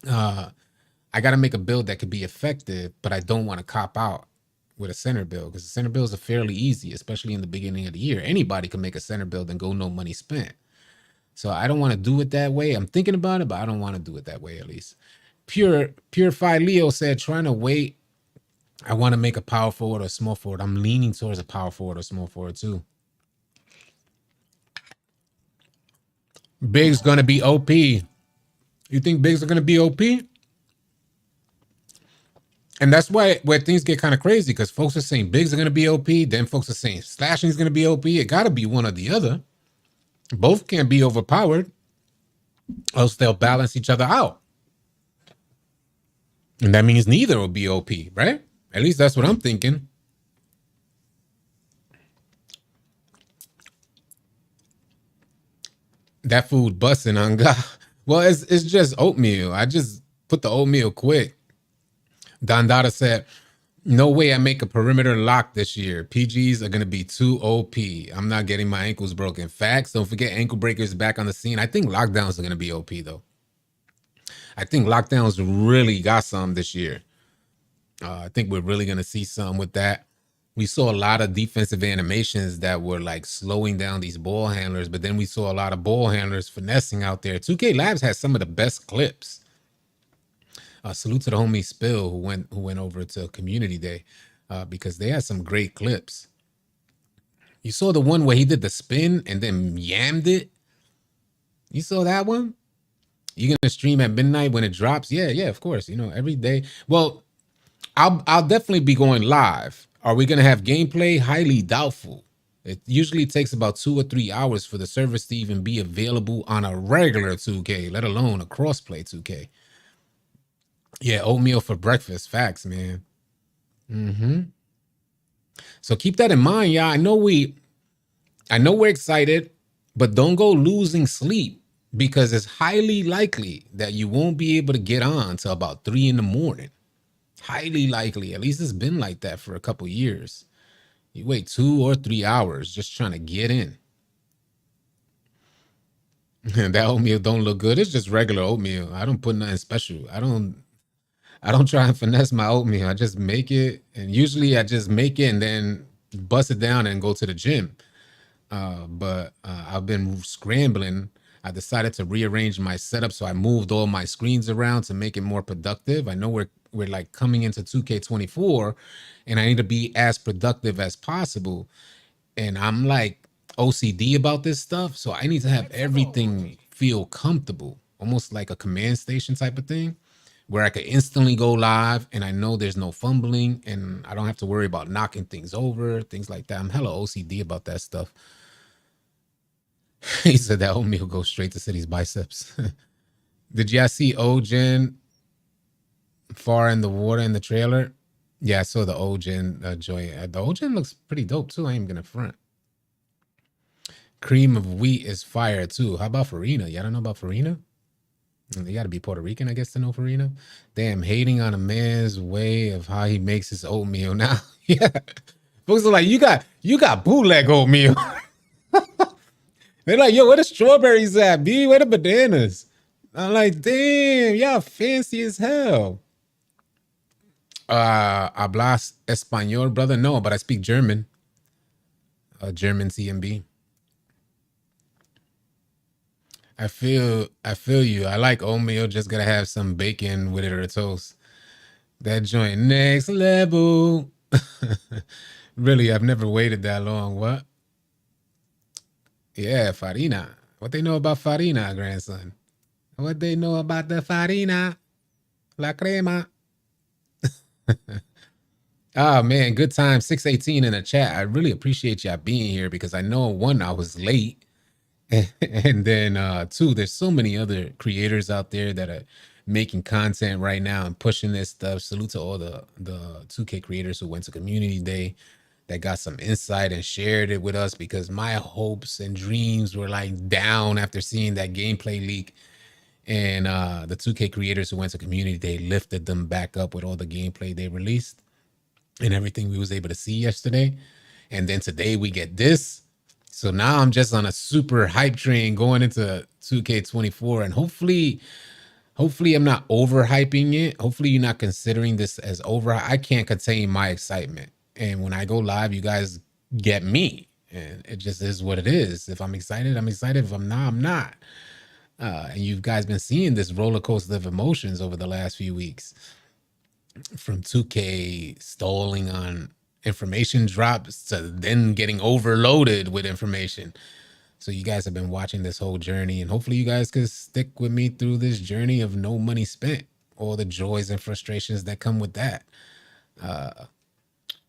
I got to make a build that could be effective, but I don't want to cop out with a center build, because the center builds are fairly easy, especially in the beginning of the year. Anybody can make a center build and go no money spent. So I don't want to do it that way. I'm thinking about it, but I don't want to do it that way, at least. Purify Leo said, trying to wait. I want to make a power forward or small forward. I'm leaning towards a power forward or small forward too. Big's going to be OP. You think bigs are going to be OP? And that's where things get kind of crazy, because folks are saying bigs are going to be OP. Then folks are saying slashing is going to be OP. It got to be one or the other. Both can't be overpowered, else they'll balance each other out. And that means neither will be OP, right? At least that's what I'm thinking. That food busting on God. Well, it's just oatmeal. I just put the oatmeal quick. Don Dada said, no way I make a perimeter lock this year. PGs are going to be too OP. I'm not getting my ankles broken. Facts. Don't forget ankle breakers back on the scene. I think lockdowns are going to be OP, though. I think lockdowns really got some this year. I think we're really going to see some with that. We saw a lot of defensive animations that were like slowing down these ball handlers, but then we saw a lot of ball handlers finessing out there. 2K Labs has some of the best clips. Salute to the homie Spill who went over to Community Day, because they had some great clips. You saw the one where he did the spin and then yammed it? You saw that one? You gonna stream at midnight when it drops? Yeah, of course. Every day. Well, I'll definitely be going live. Are we gonna have gameplay? Highly doubtful. It usually takes about 2 or 3 hours for the service to even be available on a regular 2K, let alone a crossplay 2K. Yeah, oatmeal for breakfast. Facts, man. So keep that in mind, y'all. I know we're excited, but don't go losing sleep because it's highly likely that you won't be able to get on till about 3 in the morning. Highly likely. At least it's been like that for a couple years. You wait 2 or 3 hours just trying to get in. That oatmeal don't look good. It's just regular oatmeal. I don't put nothing special. I don't try and finesse my oatmeal. I just make it, and usually I just make it and then bust it down and go to the gym. But I've been scrambling. I decided to rearrange my setup, so I moved all my screens around to make it more productive. I know we're like coming into 2K24, and I need to be as productive as possible. And I'm like OCD about this stuff, so I need to have everything feel comfortable, almost like a command station type of thing, where I could instantly go live and I know there's no fumbling and I don't have to worry about knocking things over, things like that. I'm hella OCD about that stuff. He said that oatmeal goes straight to City's biceps. Did y'all see Ogen far in the water in the trailer? Yeah, I saw the Ogen joint. The Ogen looks pretty dope too. I ain't gonna front. Cream of wheat is fire too. How about Farina? Y'all don't know about Farina? You got to be Puerto Rican, I guess, to know Farina. Damn, hating on a man's way of how he makes his oatmeal now. Yeah, folks are like, you got bootleg oatmeal. They're like, yo, where the strawberries at, B? Where the bananas? I'm like, damn, y'all fancy as hell. Hablas español, brother? No, but I speak German. German CMB. I feel you. I like oatmeal. Just gotta have some bacon with it or toast. That joint next level. Really, I've never waited that long. What? Yeah, farina. What they know about farina, grandson? What they know about the farina? La crema. Oh man, good time. 618 in the chat. I really appreciate y'all being here because I know one, I was late. And then two, there's so many other creators out there that are making content right now and pushing this stuff. Salute to all the 2K creators who went to community day that got some insight and shared it with us, because my hopes and dreams were like down after seeing that gameplay leak. And the 2K creators who went to community day lifted them back up with all the gameplay they released and everything we was able to see yesterday. And then today we get this. So now I'm just on a super hype train going into 2K24, and hopefully I'm not overhyping it. Hopefully you're not considering this as over. I can't contain my excitement. And when I go live, you guys get me. And it just is what it is. If I'm excited, I'm excited. If I'm not, I'm not. And you guys been seeing this roller coaster of emotions over the last few weeks, from 2K stalling on information drops to then getting overloaded with information. So you guys have been watching this whole journey, and hopefully you guys could stick with me through this journey of no money spent, all the joys and frustrations that come with that.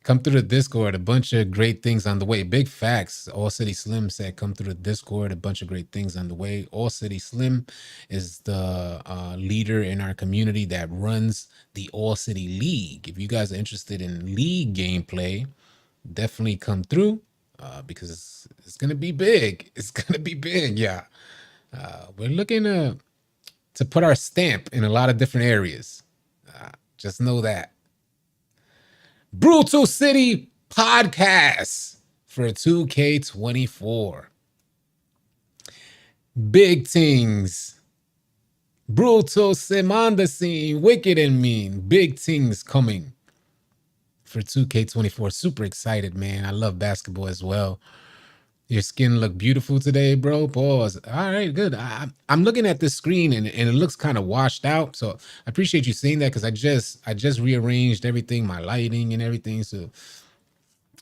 Come through the Discord, a bunch of great things on the way. Big facts. All City Slim said, come through the Discord, a bunch of great things on the way. All City Slim is the leader in our community that runs the All City League. If you guys are interested in league gameplay, definitely come through because it's going to be big. It's going to be big, yeah. We're looking to put our stamp in a lot of different areas. Just know that. Brutal City Podcast for 2K24. Big things. Brutal Semanda scene. Wicked and mean. Big things coming for 2K24. Super excited, man. I love basketball as well. Your skin look beautiful today, bro. Pause. All right, good. I'm looking at this screen and it looks kind of washed out. So I appreciate you seeing that, because I just rearranged everything, my lighting and everything. So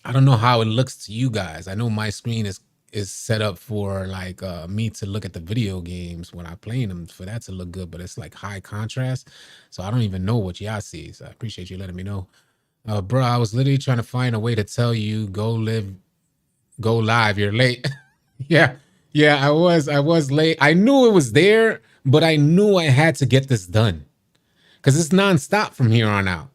I don't know how it looks to you guys. I know my screen is is set up for like me to look at the video games when I playing them for that to look good, but it's like high contrast. So I don't even know what y'all see. So I appreciate you letting me know. Bro, I was literally trying to find a way to tell you go live. You're late. Yeah. Yeah, I was late. I knew it was there, but I knew I had to get this done because it's nonstop from here on out.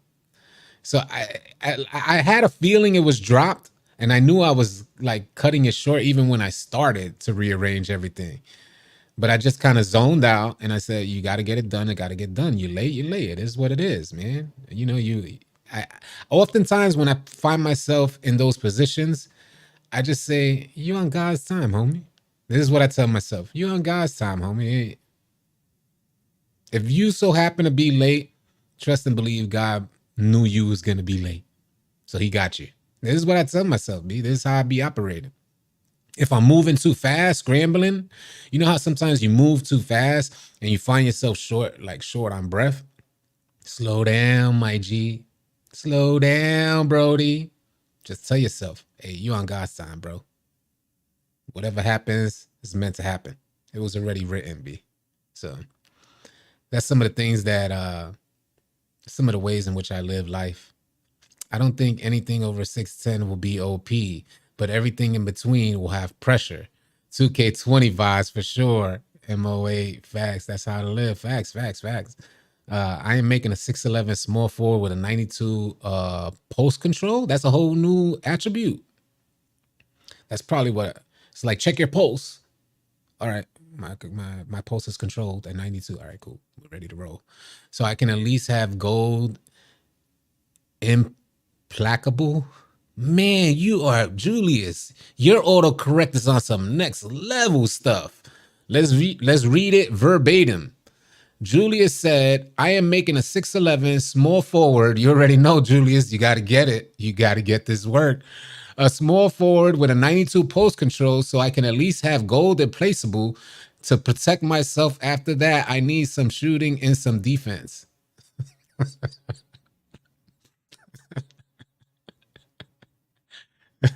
So I had a feeling it was dropped, and I knew I was like cutting it short even when I started to rearrange everything. But I just kind of zoned out, and I said, "You got to get it done. It got to get done. You late, you late. It is what it is, man. You know, I oftentimes when I find myself in those positions, I just say, "You on God's time, homie." This is what I tell myself: "You on God's time, homie. If you so happen to be late, trust and believe God knew you was gonna be late, so He got you." This is what I tell myself, B. This is how I be operating. If I'm moving too fast, scrambling, you know how sometimes you move too fast and you find yourself short on breath? Slow down, my G. Slow down, Brody. Just tell yourself, hey, you on God's time, bro. Whatever happens is meant to happen. It was already written, B. So that's some of the things that, some of the ways in which I live life. I don't think anything over 610 will be OP, but everything in between will have pressure. 2K20 vibes for sure. MOA facts. That's how to live. Facts. I am making a 6'11 small forward with a 92 post control. That's a whole new attribute. That's probably what it's like. Check your pulse. All right. My pulse is controlled at 92. All right, cool. We're ready to roll. So I can at least have gold implacable. Man, you are Julius. Your autocorrect is on some next level stuff. Let's read it verbatim. Julius said, I am making a 6'11 small forward. You already know, Julius, you got to get it. You got to get this work. A small forward with a 92 post control so I can at least have gold and placeable to protect myself. After that, I need some shooting and some defense.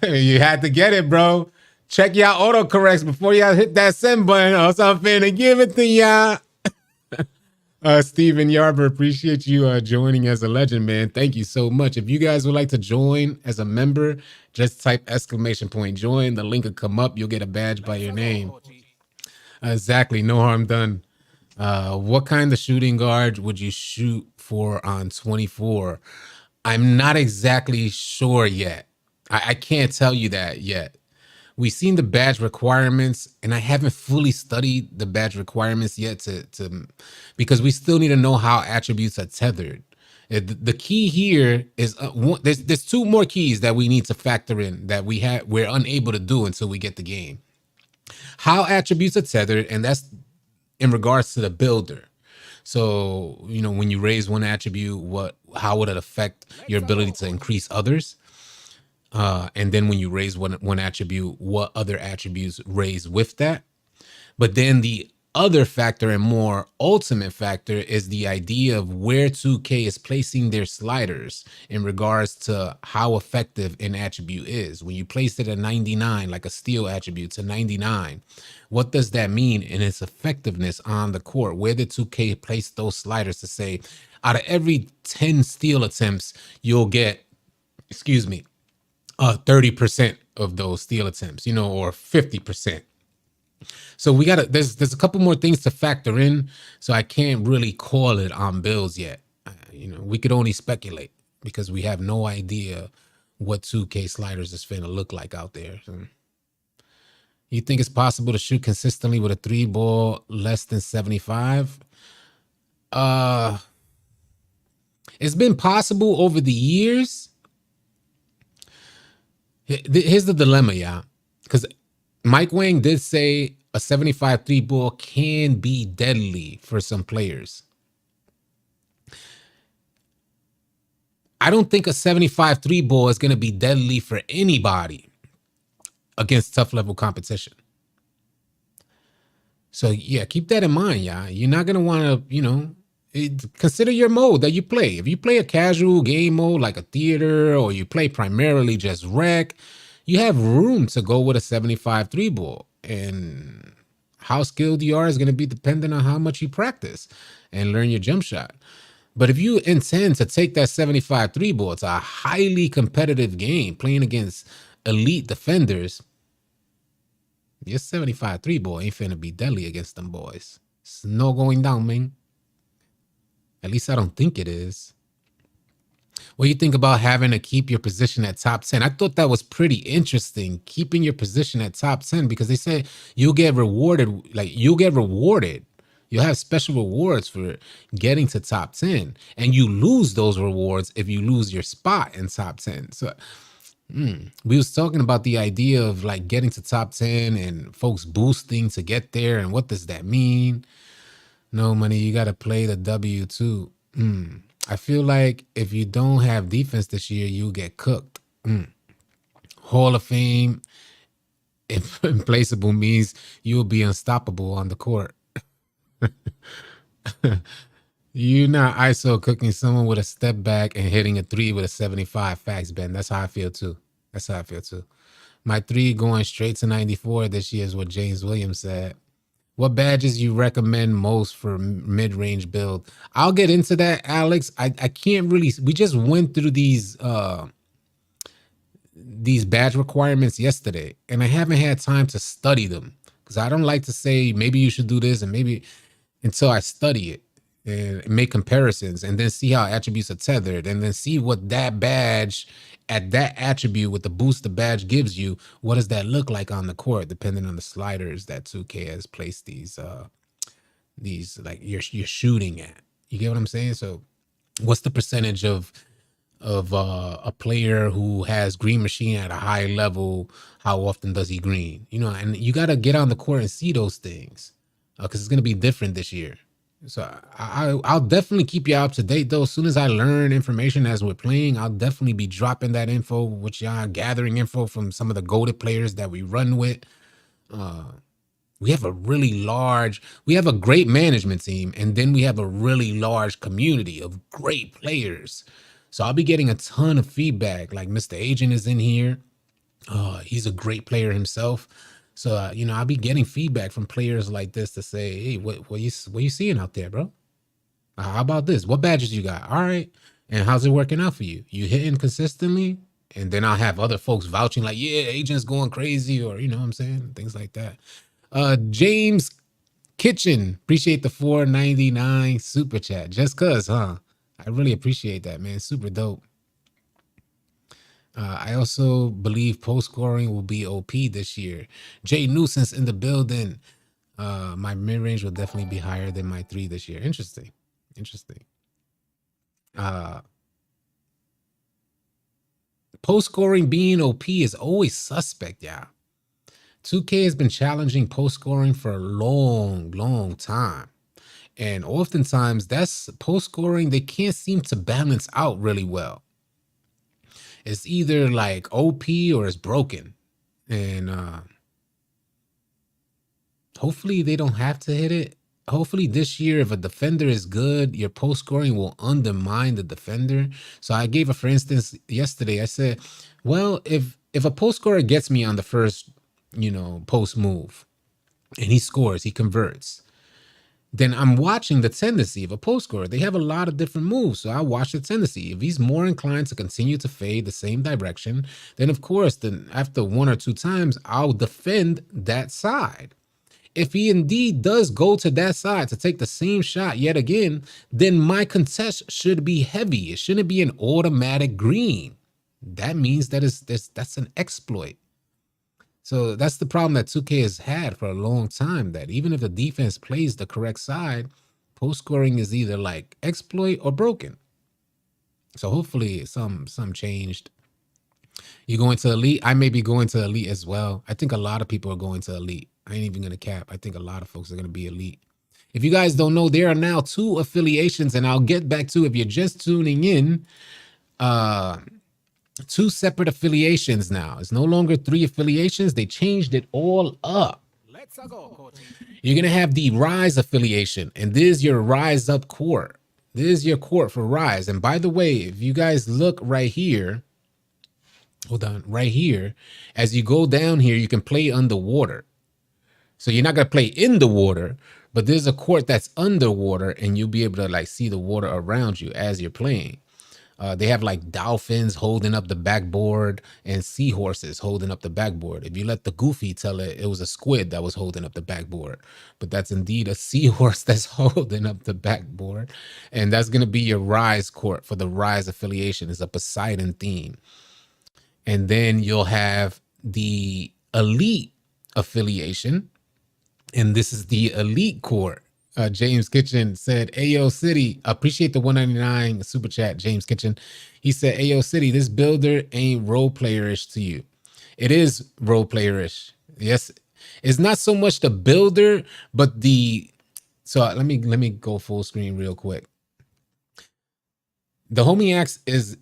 You had to get it, bro. Check y'all autocorrects before y'all hit that send button or something and give it to y'all. Steven Yarber, appreciate you joining as a legend, man. Thank you so much. If you guys would like to join as a member, just type !join. The link will come up. You'll get a badge by your name. Exactly. No harm done. What kind of shooting guard would you shoot for on 24? I'm not exactly sure yet. I can't tell you that yet. We've seen the badge requirements, and I haven't fully studied the badge requirements yet to because we still need to know how attributes are tethered. The key here is there's two more keys that we need to factor in that we're unable to do until we get the game. How attributes are tethered, and that's in regards to the builder. So, you know, when you raise one attribute, how would it affect your ability to increase others? And then when you raise one attribute, what other attributes raise with that? But then the other factor and more ultimate factor is the idea of where 2K is placing their sliders in regards to how effective an attribute is. When you place it at 99, like a steel attribute to 99, what does that mean in its effectiveness on the court? Where did 2K place those sliders to say, out of every 10 steal attempts, you'll get, 30% of those steal attempts, you know, or 50%. So we gotta, there's a couple more things to factor in. So I can't really call it on builds yet. You know, we could only speculate because we have no idea what 2K sliders is finna look like out there. So, you think it's possible to shoot consistently with a 3-ball less than 75? It's been possible over the years. Here's the dilemma, yeah. Because Mike Wang did say a 75 3-ball can be deadly for some players. I don't think a 75 3-ball is going to be deadly for anybody against tough level competition. So, yeah, keep that in mind, yeah. You're not going to want to, you know, consider your mode that you play. If you play a casual game mode like a theater, or you play primarily just rec, you have room to go with a 75 three ball. And how skilled you are is going to be dependent on how much you practice and learn your jump shot. But if you intend to take that 75 three ball, it's a highly competitive game playing against elite defenders. Your 75 three ball ain't finna be deadly against them boys. It's no going down, man. At least I don't think it is. What do you think about having to keep your position at top 10? I thought that was pretty interesting, keeping your position at top 10, because they say you'll get rewarded. Like, you'll get rewarded. You'll have special rewards for getting to top 10, and you lose those rewards if you lose your spot in top 10. So we was talking about the idea of like getting to top 10 and folks boosting to get there. And what does that mean? No, money, you got to play the W too. I feel like if you don't have defense this year, you'll get cooked. Hall of Fame implaceable means you'll be unstoppable on the court. You're not ISO cooking someone with a step back and hitting a three with a 75. Facts, Ben. That's how I feel too. That's how I feel too. My three going straight to 94 this year is what James Williams said. What badges you recommend most for mid-range build? I'll get into that, Alex. I can't really. We just went through these badge requirements yesterday, and I haven't had time to study them because I don't like to say maybe you should do this and maybe until I study it and make comparisons and then see how attributes are tethered and then see what that badge at that attribute with the boost the badge gives you. What does that look like on the court, depending on the sliders that 2K has placed these like you're shooting at? You get what I'm saying? So what's the percentage of a player who has green machine at a high level? How often does he green? You know, and you got to get on the court and see those things because it's going to be different this year. So I'll definitely keep you up to date, though. As soon as I learn information as we're playing, I'll definitely be dropping that info, which y'all gathering info from some of the goated players that we run with. We have a great management team, and then we have a really large community of great players. So I'll be getting a ton of feedback. Like Mr. Agent is in here. He's a great player himself. So, I'll be getting feedback from players like this to say, hey, what you seeing out there, bro? How about this? What badges you got? All right. And how's it working out for you? You hitting consistently? And then I'll have other folks vouching like, yeah, Agent's going crazy, or, you know what I'm saying? Things like that. James Kitchen, appreciate the $4.99 super chat. Just cuz, huh? I really appreciate that, man. Super dope. I also believe post scoring will be OP this year. Jay Nuisance in the building. My mid range will definitely be higher than my 3 this year. Interesting. Post scoring being OP is always suspect, yeah. 2K has been challenging post scoring for a long time. And oftentimes that's post scoring, they can't seem to balance out really well. It's either like OP or it's broken. And hopefully they don't have to hit it. Hopefully this year, if a defender is good, your post scoring will undermine the defender. So I gave for instance, yesterday, I said, well, if a post scorer gets me on the first, post move and he scores, he converts, then I'm watching the tendency of a post scorer. They have a lot of different moves, so I watch the tendency. If he's more inclined to continue to fade the same direction, then of course, then after 1 or 2 times, I'll defend that side. If he indeed does go to that side to take the same shot yet again, then my contest should be heavy. It shouldn't be an automatic green. That means that's an exploit. So that's the problem that 2K has had for a long time, that even if the defense plays the correct side, post scoring is either like exploit or broken. So hopefully some changed. You going to elite? I may be going to elite as well. I think a lot of people are going to elite. I ain't even going to cap. I think a lot of folks are going to be elite. If you guys don't know, there are now 2 affiliations, and I'll get back to, if you're just tuning in, 2 separate affiliations now. It's no longer 3 affiliations. They changed it all up. Let's go. You're going to have the Rise affiliation, and this is your Rise Up court. This is your court for Rise. And by the way, if you guys look right here, hold on, right here. As you go down here, you can play underwater. So you're not gonna play in the water, but there's a court that's underwater, and you'll be able to like see the water around you as you're playing. They have like dolphins holding up the backboard and seahorses holding up the backboard. If you let the goofy tell it, it was a squid that was holding up the backboard, but that's indeed a seahorse that's holding up the backboard. And that's going to be your Rise court for the Rise affiliation. It's a Poseidon theme. And then you'll have the Elite affiliation, and this is the Elite court. James Kitchen said, Ayo City, appreciate the 199 super chat, James Kitchen. He said, Ayo City, this builder ain't role playerish to you. It is role playerish. Yes. It's not so much the builder, but so let me go full screen real quick. The Homie Axe is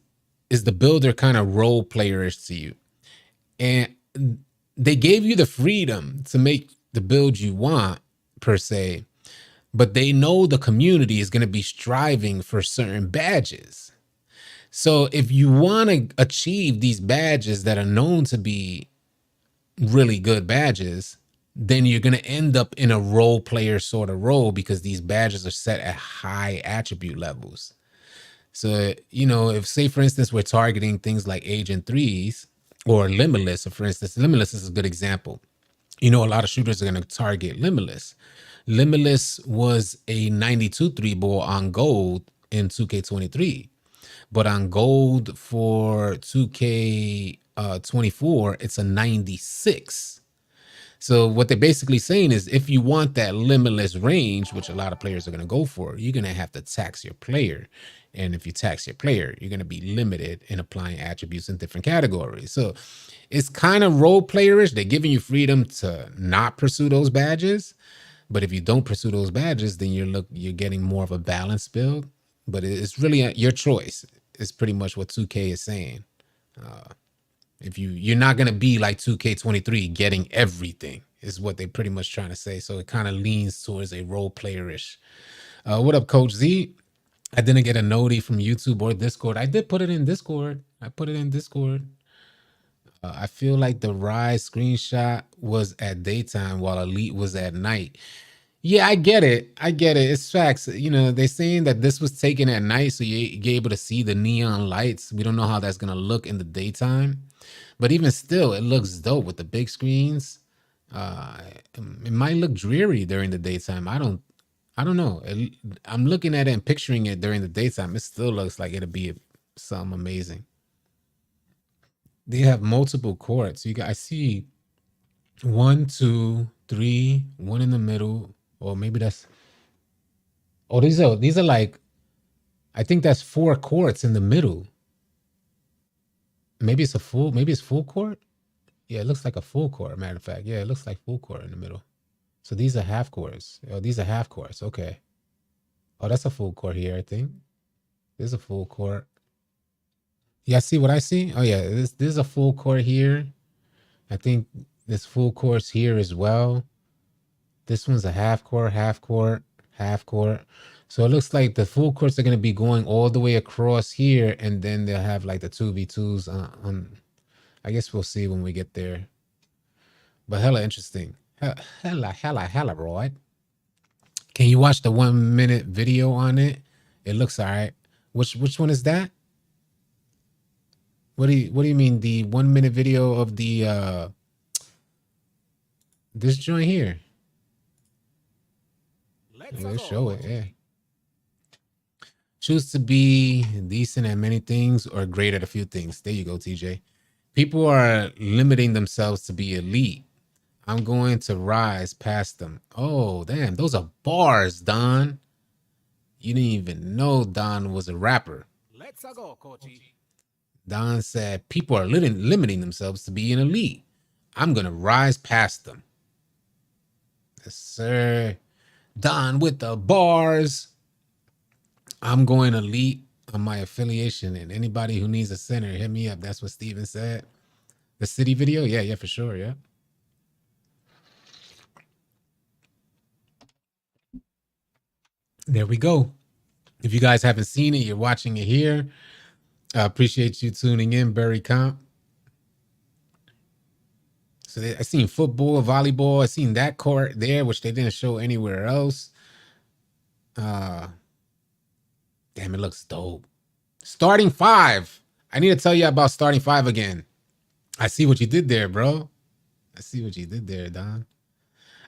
the builder kind of role playerish to you. And they gave you the freedom to make the build you want, per se, but they know the community is going to be striving for certain badges. So if you want to achieve these badges that are known to be really good badges, then you're going to end up in a role player sort of role, because these badges are set at high attribute levels. So, you know, if, say, for instance, we're targeting things like Agent 3s or Limitless, or for instance, Limitless is a good example. You know, a lot of shooters are going to target Limitless. Limitless was a 92 3-ball on gold in 2K23, but on gold for 2K24, it's a 96. So what they're basically saying is, if you want that limitless range, which a lot of players are going to go for, you're going to have to tax your player. And if you tax your player, you're going to be limited in applying attributes in different categories. So it's kind of role playerish. They're giving you freedom to not pursue those badges. But if you don't pursue those badges, then you're getting more of a balanced build. But it's really your choice. It's pretty much what 2K is saying. If you're not gonna be like 2K23 getting everything, is what they're pretty much trying to say. So it kind of leans towards a role playerish. What up, Coach Z? I didn't get a noti from YouTube or Discord. I did put it in Discord. I feel like the Rise screenshot was at daytime while Elite was at night. Yeah, I get it. It's facts. You know, they're saying that this was taken at night, so you're able to see the neon lights. We don't know how that's going to look in the daytime. But even still, it looks dope with the big screens. It might look dreary during the daytime. I don't know. I'm looking at it and picturing it during the daytime. It still looks like it'll be something amazing. They have multiple courts. I see 1, 2, 3, one in the middle. Or maybe that's, oh, these are like, I think that's 4 courts in the middle. Maybe it's full court. Yeah, it looks like a full court. Matter of fact, yeah, it looks like full court in the middle. So these are half courts. Oh, these are half courts. Okay. Oh, that's a full court here, I think. There's a full court. Yeah, see what I see? Oh yeah, this is a full court here. I think this full court's here as well. This one's a half court, half court, half court. So it looks like the full courts are going to be going all the way across here, and then they'll have like the 2v2s on. I guess we'll see when we get there. But hella interesting. Hella, right? Can you watch the 1 minute video on it? It looks all right. Which one is that? What do you mean, the 1 minute video of the this joint here? Let's show it. Yeah. Choose to be decent at many things or great at a few things. There you go, TJ. People are limiting themselves to be elite. I'm going to rise past them. Oh, damn. Those are bars, Don. You didn't even know Don was a rapper. Let's go, Coachy. Don said, people are limiting themselves to be an elite. I'm going to rise past them. Yes, sir. Don with the bars. I'm going elite on my affiliation, and anybody who needs a center, hit me up. That's what Steven said. The city video? Yeah, for sure, yeah. There we go. If you guys haven't seen it, you're watching it here. I appreciate you tuning in, Barry Comp. So I seen football, volleyball. I seen that court there, which they didn't show anywhere else. Damn, it looks dope. Starting five. I need to tell you about starting five again. I see what you did there, bro. I see what you did there, Don.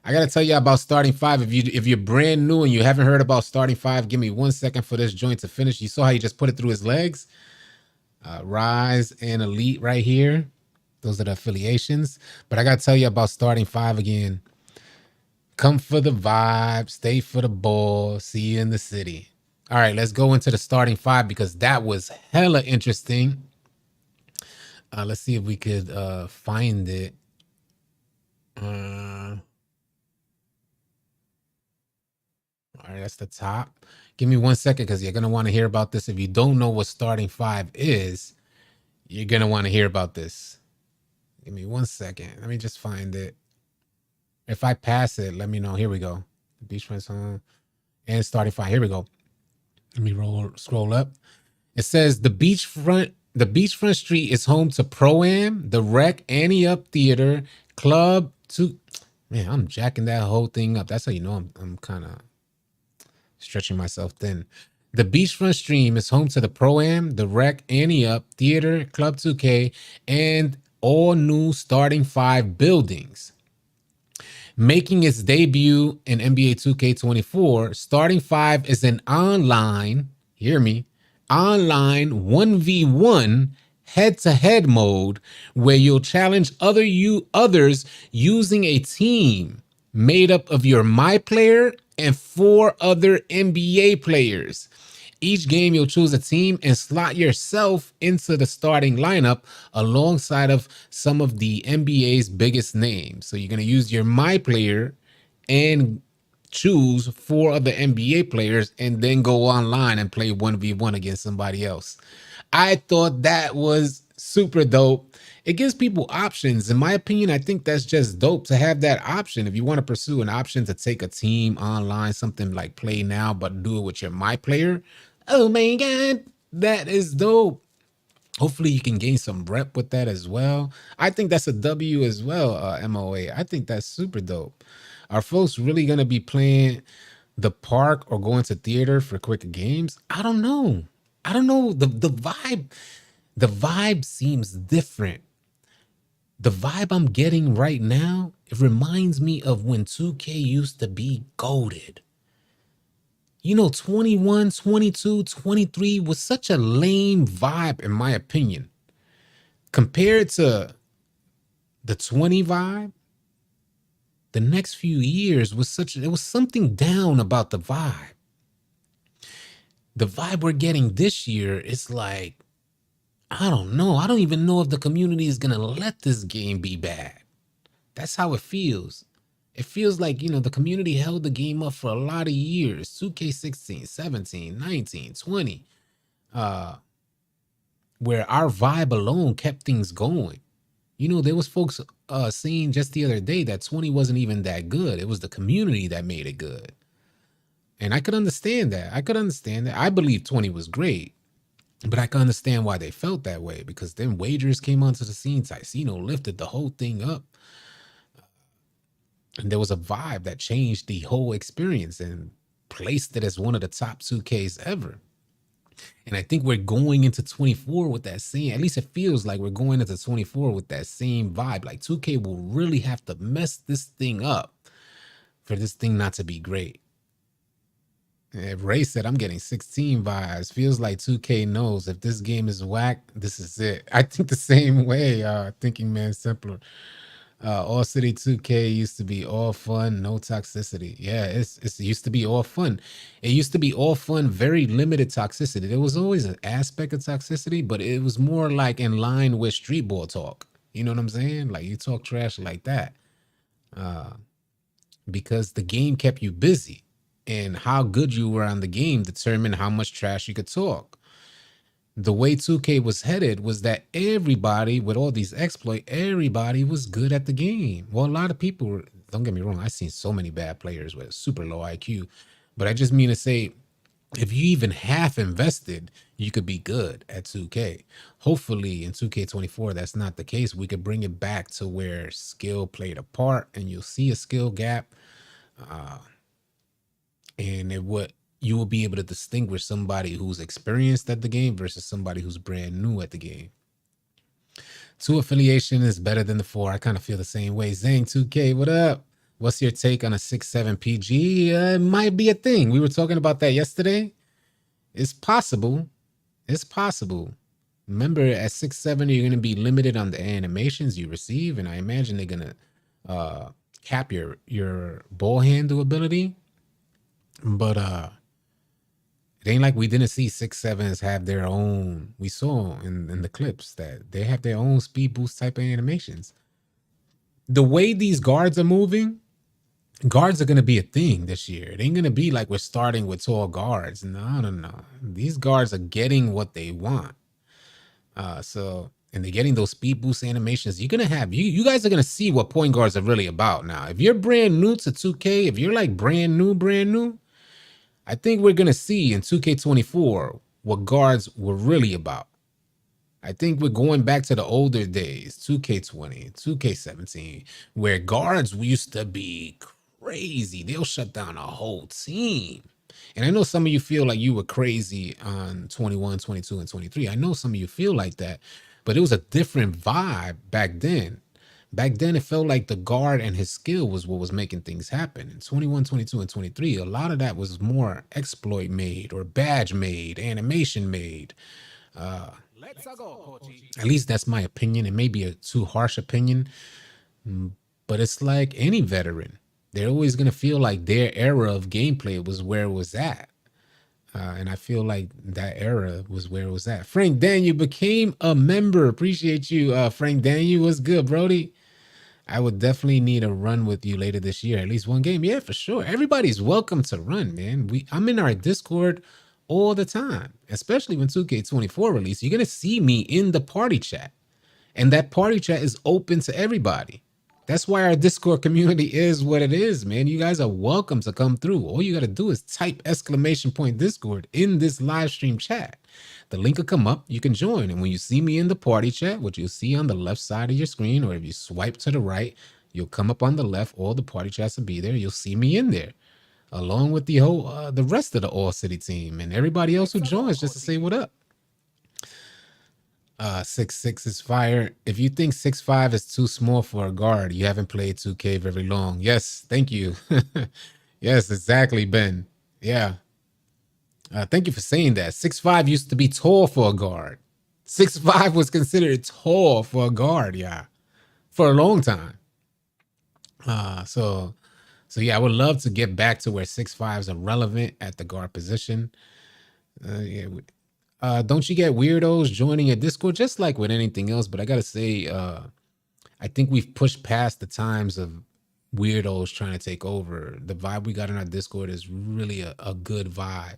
I gotta tell you about starting five. If you're brand new and you haven't heard about starting five, give me 1 second for this joint to finish. You saw how he just put it through his legs. Rise and Elite right here. Those are the affiliations. But I gotta tell you about starting five again. Come for the vibe, stay for the ball. See you in the city. All right, let's go into the starting five because that was hella interesting. Let's see if we could find it. All right, that's the top. Give me 1 second because you're going to want to hear about this. If you don't know what starting five is, you're going to want to hear about this. Give me 1 second. Let me just find it. If I pass it, let me know. Here we go. Beachfront song and starting five. Here we go. Let me scroll up. It says the beachfront street is home to Pro-Am, the Rec, Annie Up Theater, Club to man, I'm jacking that whole thing up. That's how you know I'm kind of stretching myself thin. The beachfront stream is home to the Pro-Am, the Rec, Annie Up Theater, Club 2K, and all new starting five buildings. Making its debut in NBA 2K24, starting five is an online, hear me, online 1v1 head-to-head mode where you'll challenge others using a team made up of your MyPlayer and 4 other NBA players. Each game, you'll choose a team and slot yourself into the starting lineup alongside of some of the NBA's biggest names. So you're going to use your MyPlayer and choose 4 other NBA players and then go online and play 1v1 against somebody else. I thought that was super dope. It gives people options. In my opinion, I think that's just dope to have that option. If you want to pursue an option to take a team online, something like Play Now, but do it with your MyPlayer. Oh my God, that is dope. Hopefully you can gain some rep with that as well. I think that's a W as well, MOA. I think that's super dope. Are folks really going to be playing the park or going to theater for quicker games? I don't know. I don't know. The vibe seems different. The vibe I'm getting right now, it reminds me of when 2K used to be goated. You know, 21, 22, 23 was such a lame vibe, in my opinion. Compared to the 20 vibe, the next few years was there was something down about the vibe. The vibe we're getting this year is like, I don't know. I don't even know if the community is going to let this game be bad. That's how it feels. It feels like, you know, the community held the game up for a lot of years. 2K16, 17, 19, 20. Where our vibe alone kept things going. You know, there was folks saying just the other day that 20 wasn't even that good. It was the community that made it good. And I could understand that. I believe 20 was great. But I can understand why they felt that way, because then wagers came onto the scene. Ticino lifted the whole thing up. And there was a vibe that changed the whole experience and placed it as one of the top 2Ks ever. And I think we're going into 24 with that same, at least it feels like we're going into 24 with that same vibe. Like 2K will really have to mess this thing up for this thing not to be great. Ray said, I'm getting 16 vibes. Feels like 2K knows if this game is whack, this is it. I think the same way, thinking man simpler. All City 2K used to be all fun, no toxicity. Yeah, it used to be all fun. It used to be all fun, very limited toxicity. There was always an aspect of toxicity, but it was more like in line with Streetball talk. You know what I'm saying? Like you talk trash like that. Because the game kept you busy. And how good you were on the game determined how much trash you could talk. The way 2K was headed was that everybody, with all these exploits, everybody was good at the game. Well, a lot of people were, don't get me wrong, I've seen so many bad players with super low IQ. But I just mean to say, if you even half invested, you could be good at 2K. Hopefully in 2K24, that's not the case. We could bring it back to where skill played a part and you'll see a skill gap. And you will be able to distinguish somebody who's experienced at the game versus somebody who's brand new at the game. 2 affiliation is better than the 4. I kind of feel the same way. Zang 2K, what up? What's your take on a 6-7 PG? It might be a thing. We were talking about that yesterday. It's possible. It's possible. Remember, at 6-7, you're going to be limited on the animations you receive, and I imagine they're going to cap your ball handle ability. But it ain't like we didn't see 6-7s have their own. We saw in the clips that they have their own speed boost type of animations. The way these guards are moving, guards are going to be a thing this year. It ain't going to be like we're starting with tall guards. No. These guards are getting what they want. And they're getting those speed boost animations. You're going to have, you guys are going to see what point guards are really about now. If you're brand new to 2K, if you're like brand new, I think we're going to see in 2K24 what guards were really about. I think we're going back to the older days, 2K20, 2K17, where guards used to be crazy. They'll shut down a whole team. And I know some of you feel like you were crazy on 21, 22, and 23. I know some of you feel like that, but it was a different vibe back then. Back then, it felt like the guard and his skill was what was making things happen. In 21, 22, and 23, a lot of that was more exploit made or badge made, animation made. Let's go, at least that's my opinion. It may be a too harsh opinion, but it's like any veteran. They're always going to feel like their era of gameplay was where it was at. And I feel like that era was where it was at. Frank Daniel became a member. Appreciate you, Frank Daniel. What's good, Brody? I would definitely need a run with you later this year. At least one game. Yeah, for sure. Everybody's welcome to run, man. I'm in our Discord all the time, especially when 2K24 release. You're going to see me in the party chat. And that party chat is open to everybody. That's why our Discord community is what it is, man. You guys are welcome to come through. All you got to do is type !Discord in this live stream chat. The link will come up. You can join. And when you see me in the party chat, what you'll see on the left side of your screen, or if you swipe to the right, you'll come up on the left. All the party chats will be there. You'll see me in there, along with the whole the rest of the All City team and everybody else who joins just to say what up. 6'6" is fire. If you think 6'5" is too small for a guard, you haven't played 2K very long. Yes, thank you. Yes, exactly, Ben. Yeah. Thank you for saying that. 6'5" used to be tall for a guard. 6'5" was considered tall for a guard, yeah, for a long time. So yeah, I would love to get back to where 6'5s are relevant at the guard position. Yeah. Don't you get weirdos joining a Discord? Just like with anything else, but I gotta say, I think we've pushed past the times of weirdos trying to take over. The vibe we got in our Discord is really a good vibe,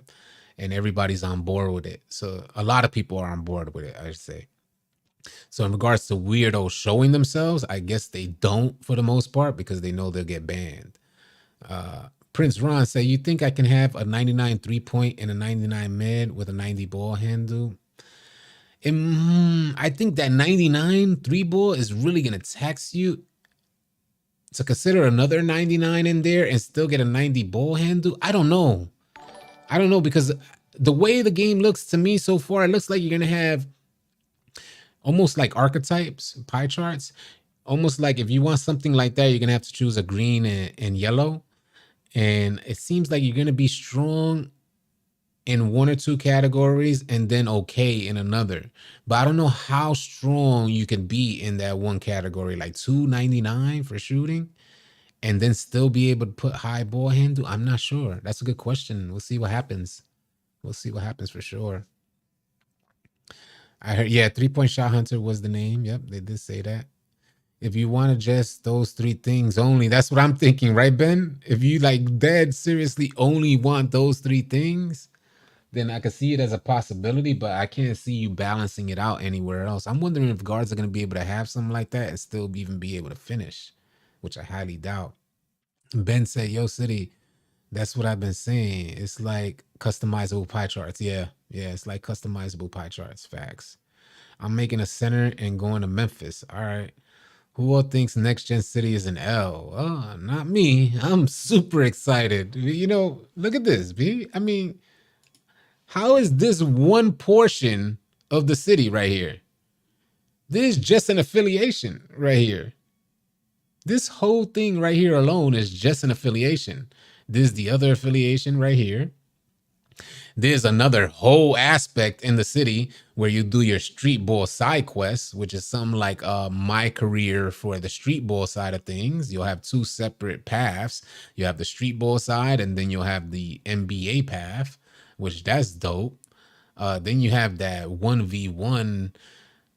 and everybody's on board with it. So a lot of people are on board with it, I should say. So in regards to weirdos showing themselves, I guess they don't for the most part because they know they'll get banned. Prince Ron say, you think I can have a 99 3-point and a 99 mid with a 90 ball handle? I think that 99 3-ball is really going to tax you to consider another 99 in there and still get a 90 ball handle. I don't know because the way the game looks to me so far, it looks like you're going to have almost like archetypes, pie charts. Almost like if you want something like that, you're going to have to choose a green and yellow. And it seems like you're going to be strong in one or two categories and then okay in another. But I don't know how strong you can be in that one category, like 299 for shooting, and then still be able to put high ball handle. I'm not sure. That's a good question. We'll see what happens. We'll see what happens for sure. I heard, yeah, 3-point shot hunter was the name. Yep, they did say that. If you want to just those 3 things only, that's what I'm thinking, right, Ben? If you like dead seriously only want those 3 things, then I could see it as a possibility, but I can't see you balancing it out anywhere else. I'm wondering if guards are going to be able to have something like that and still even be able to finish, which I highly doubt. Ben said, yo, City, That's what I've been saying. It's like customizable pie charts. Yeah. Yeah. It's like customizable pie charts. Facts. I'm making a center and going to Memphis. All right. Who all thinks Next Gen City is an L? Oh, not me. I'm super excited. You know, look at this, B. I mean, how is this one portion of the city right here? This is just an affiliation right here. This whole thing right here alone is just an affiliation. This is the other affiliation right here. There's another whole aspect in the city where you do your Streetball side quests, which is something like MyCareer for the Streetball side of things. You'll have two separate paths. You have the Streetball side, and then you'll have the NBA path, which that's dope. Then you have that 1v1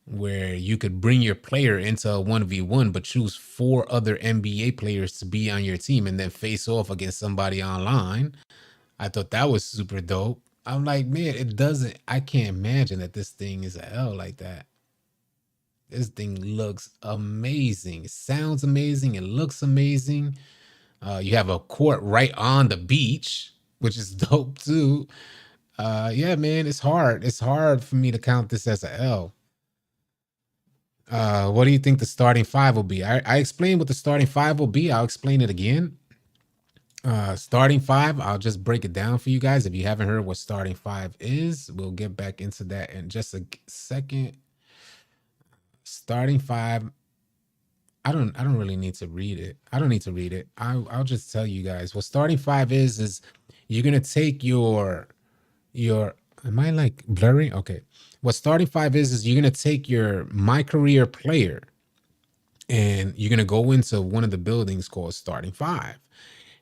where you could bring your player into a 1v1, but choose 4 other NBA players to be on your team and then face off against somebody online. I thought that was super dope. I'm like, man, I can't imagine that this thing is a L like that. This thing looks amazing. It sounds amazing. It looks amazing. You have a court right on the beach, which is dope too. Yeah, man, it's hard. It's hard for me to count this as a L. What do you think the starting 5 will be? I explained what the starting 5 will be. I'll explain it again. Starting 5, I'll just break it down for you guys. If you haven't heard what starting 5 is, we'll get back into that in just a second. Starting 5, I don't really need to read it. I don't need to read it. I'll just tell you guys what starting 5 is you're gonna take your am I like blurry? Okay. What starting 5 is you're gonna take your MyCareer player and you're gonna go into one of the buildings called starting 5.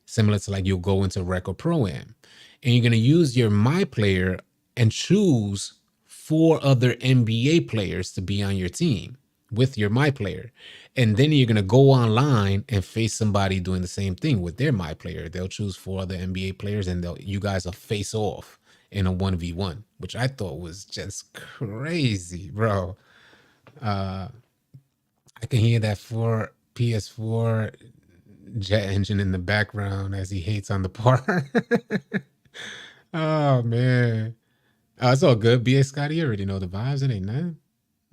Similar to like you'll go into Rec or Pro-Am. And you're going to use your My Player and choose 4 other NBA players to be on your team with your My Player. And then you're going to go online and face somebody doing the same thing with their My Player. They'll choose 4 other NBA players and you guys will face off in a 1v1, which I thought was just crazy, bro. I can hear that for PS4 jet engine in the background as he hates on the part. Oh man. It's all good. BA Scotty, you already know the vibes. It ain't nothing.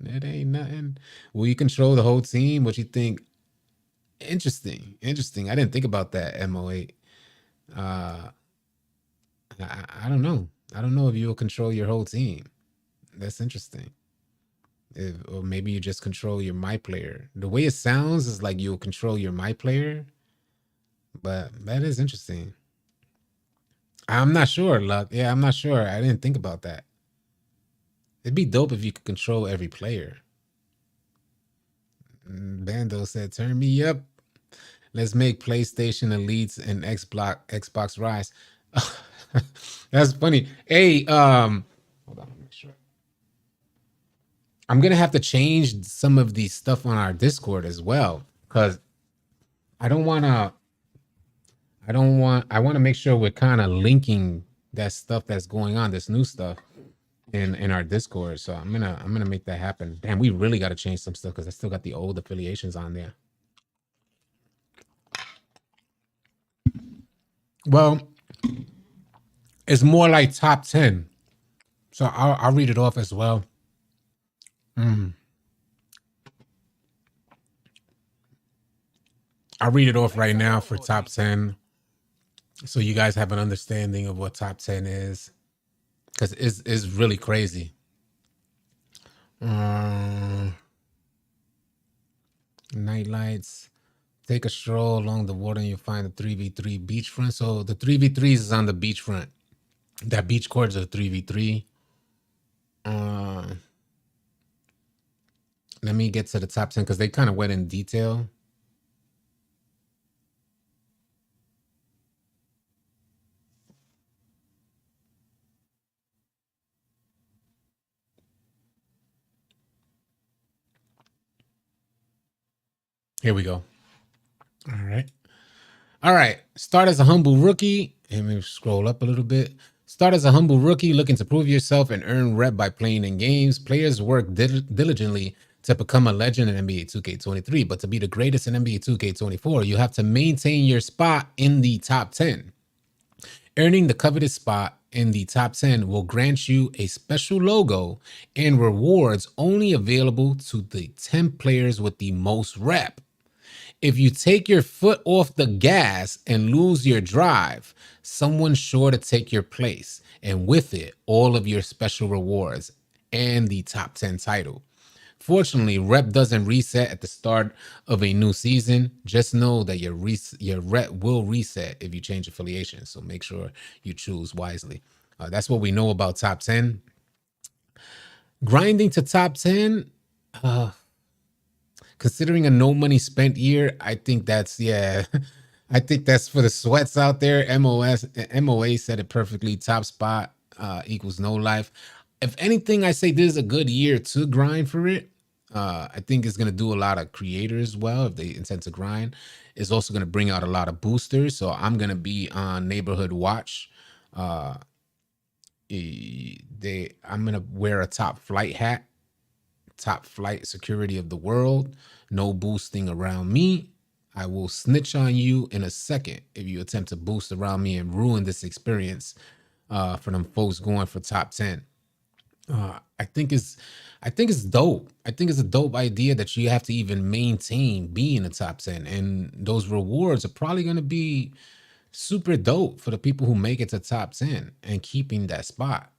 It ain't nothing. Will you control the whole team? What you think? Interesting. Interesting. I didn't think about that, MO8. I don't know. I don't know if you will control your whole team. That's interesting. Or maybe you just control your My Player. The way it sounds is like you'll control your My Player. But that is interesting. I'm not sure, Luck. Yeah, I'm not sure. I didn't think about that. It'd be dope if you could control every player. Bando said, turn me up. Let's make PlayStation Elites and Xbox Rise. That's funny. Hey, hold on, make sure. I'm gonna have to change some of the stuff on our Discord as well, because I want to make sure we're kind of linking that stuff that's going on, this new stuff in our Discord. So I'm gonna make that happen. Damn, we really got to change some stuff because I still got the old affiliations on there. Well, it's more like top 10. So I'll read it off as well. I'll read it off right now for top 10. So you guys have an understanding of what top 10 is. Because it's really crazy. Night lights. Take a stroll along the water and you'll find the 3v3 beachfront. So the 3v3s is on the beachfront. That beach court is a 3v3. Let me get to the top 10 because they kind of went in detail. Here we go. All right. All right. Start as a humble rookie. And maybe scroll up a little bit. Start as a humble rookie looking to prove yourself and earn rep by playing in games. Players work diligently to become a legend in NBA 2K23. But to be the greatest in NBA 2K24, you have to maintain your spot in the top 10. Earning the coveted spot in the top 10 will grant you a special logo and rewards only available to the 10 players with the most rep. If you take your foot off the gas and lose your drive, someone's sure to take your place, and with it, all of your special rewards and the top 10 title. Fortunately, rep doesn't reset at the start of a new season. Just know that your rep will reset if you change affiliation. So make sure you choose wisely. That's what we know about top 10. Grinding to top 10, considering a no money spent year, I think that's, yeah, I think that's for the sweats out there. MOA said it perfectly. Top spot equals no life. If anything, I say this is a good year to grind for it. I think it's going to do a lot of creators well if they intend to grind. It's also going to bring out a lot of boosters. So I'm going to be on neighborhood watch. I'm going to wear a top flight hat, top flight security of the world. No boosting around me. I will snitch on you in a second if you attempt to boost around me and ruin this experience for them folks going for top 10. I think it's dope. I think it's a dope idea that you have to even maintain being a top 10, and those rewards are probably going to be super dope for the people who make it to top 10 and keeping that spot.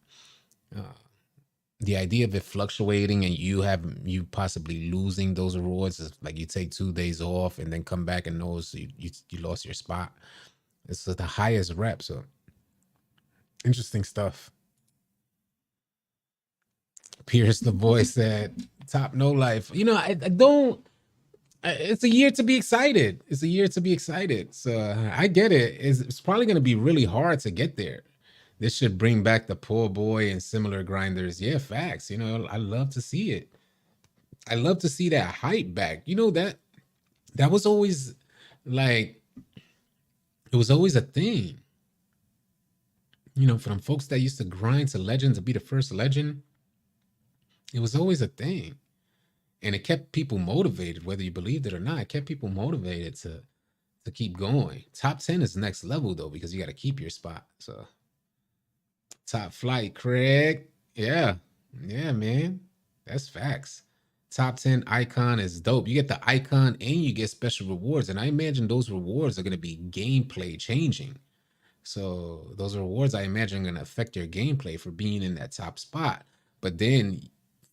The idea of it fluctuating and you possibly losing those rewards is like you take 2 days off and then come back and knows you lost your spot. It's the highest rep. So interesting stuff. Pierce the voice said top no life. You know, I don't. It's a year to be excited. It's a year to be excited. So I get it. It's probably going to be really hard to get there. This should bring back the poor boy and similar grinders. Yeah, facts. You know, I love to see it. I love to see that hype back. You know, that was always like, it was always a thing. You know, for them folks that used to grind to legend to be the first legend, it was always a thing. And it kept people motivated, whether you believed it or not. It kept people motivated to keep going. Top 10 is next level though, because you got to keep your spot. So top flight, Craig. Yeah. Yeah, man. That's facts. Top 10 icon is dope. You get the icon and you get special rewards. And I imagine those rewards are going to be gameplay changing. So those rewards, I imagine, are going to affect your gameplay for being in that top spot. But then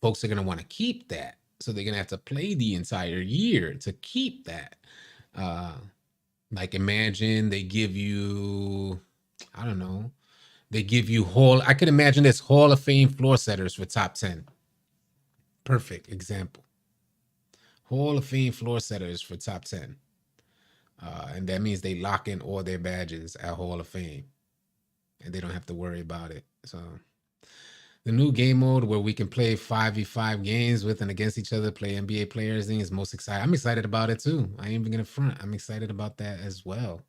folks are going to want to keep that. So they're going to have to play the entire year to keep that. Like imagine they give you, I don't know, they give you I could imagine this Hall of Fame floor setters for top 10. Perfect example. Hall of Fame floor setters for top 10. And that means they lock in all their badges at Hall of Fame. And they don't have to worry about it. So the new game mode where we can play 5v5 games with and against each other, play NBA players thing is most exciting. I'm excited about it too. I ain't even gonna front. I'm excited about that as well.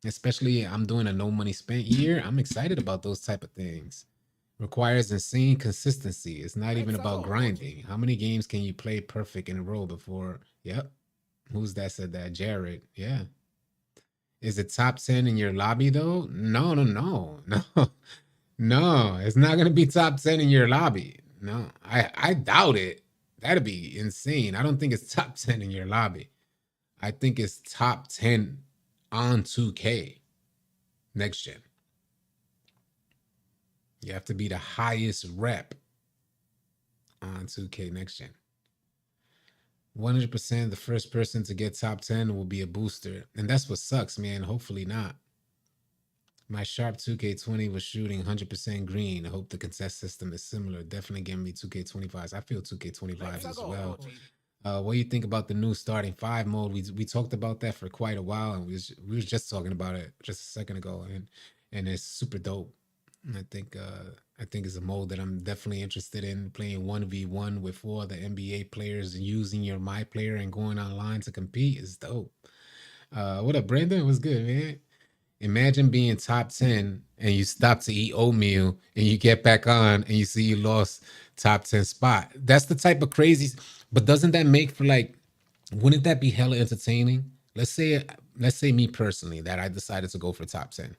Especially I'm doing a no money spent year. I'm excited about those type of things. Requires insane consistency. It's not even about grinding. How many games can you play perfect in a row before? Yep. Who's that said that? Jared. Yeah. Is it top 10 in your lobby though? No. No, it's not going to be top 10 in your lobby. No, I doubt it. That'd be insane. I don't think it's top 10 in your lobby. I think it's top 10 on 2K next gen. You have to be the highest rep on 2K next gen. 100% the first person to get top 10 will be a booster. And that's what sucks, man. Hopefully not. My Sharp 2K20 was shooting 100% green. I hope the contest system is similar. Definitely give me 2K25s. I feel 2K25s as well. What do you think about the new starting 5 mode? We talked about that for quite a while, and we was just talking about it just a second ago, and it's super dope. I think it's a mode that I'm definitely interested in, playing 1v1 with 4 of the NBA players and using your MyCareer and going online to compete is dope. What up, Brandon? What's good, man? Imagine being top 10 and you stop to eat oatmeal and you get back on and you see you lost top 10 spot. That's the type of crazy, but doesn't that make for like, wouldn't that be hella entertaining? Let's say me personally that I decided to go for top 10.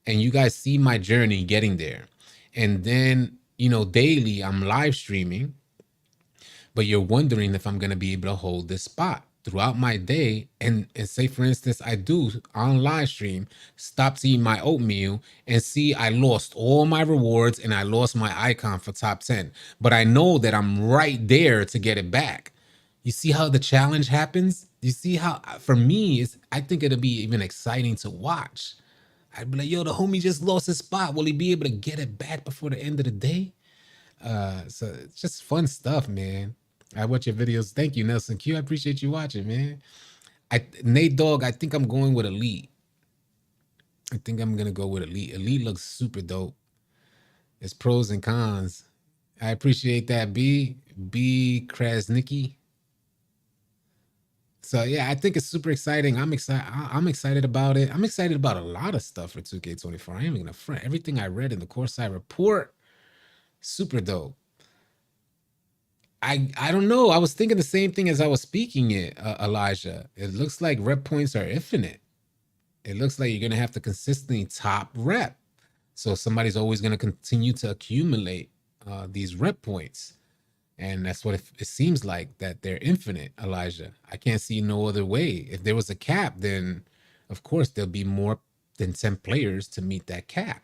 and you guys see my journey getting there. And then, daily I'm live streaming, but you're wondering if I'm going to be able to hold this spot throughout my day. And say, for instance, I do on live stream, stop eating my oatmeal and see I lost all my rewards and I lost my icon for top 10. But I know that I'm right there to get it back. You see how the challenge happens? You see how, for me, I think it'll be even exciting to watch. I'd be like, yo, the homie just lost his spot. Will he be able to get it back before the end of the day? So it's just fun stuff, man. I watch your videos. Thank you, Nelson Q. I appreciate you watching, man. Nate Dogg, I think I'm going with Elite. I think I'm gonna go with Elite. Elite looks super dope. It's pros and cons. I appreciate that, B Krasnicki. So yeah, I think it's super exciting. I'm excited. I'm excited about it. I'm excited about a lot of stuff for 2K24. I ain't even gonna front. Everything I read in the Courtside report, super dope. I don't know. I was thinking the same thing as I was speaking it, Elijah. It looks like rep points are infinite. It looks like you're gonna have to consistently top rep. So somebody's always gonna continue to accumulate these rep points. And that's what it seems like, that they're infinite, Elijah. I can't see no other way. If there was a cap, then of course there'll be more than 10 players to meet that cap.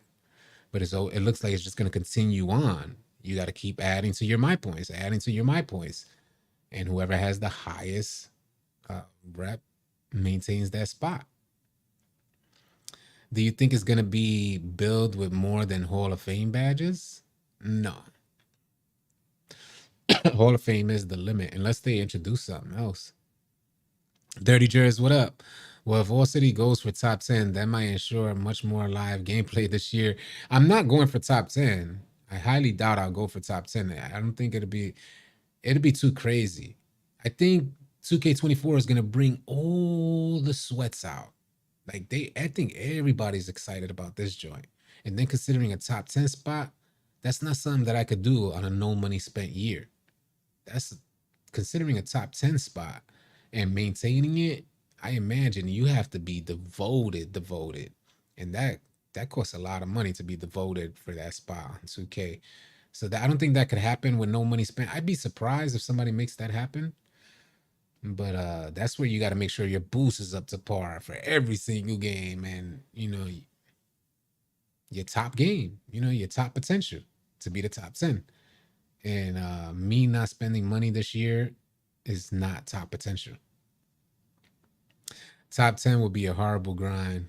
But it looks like it's just going to continue on. You got to keep adding to your my points, and whoever has the highest rep maintains that spot. Do you think it's going to be built with more than Hall of Fame badges? No. Hall of Fame is the limit, unless they introduce something else. Dirty Jers, what up? Well, if All City goes for top 10, that might ensure much more live gameplay this year. I'm not going for top 10. I highly doubt I'll go for top 10. I don't think it'll be too crazy. I think 2K24 is gonna bring all the sweats out. I think everybody's excited about this joint. And then considering a top 10 spot, that's not something that I could do on a no money spent year. That's considering a top 10 spot and maintaining it. I imagine you have to be devoted. And that costs a lot of money to be devoted for that spot on 2K. So I don't think that could happen with no money spent. I'd be surprised if somebody makes that happen. But that's where you got to make sure your boost is up to par for every single game, and your top game, your top potential to be the top 10. And me not spending money this year is not top potential. Top 10 will be a horrible grind.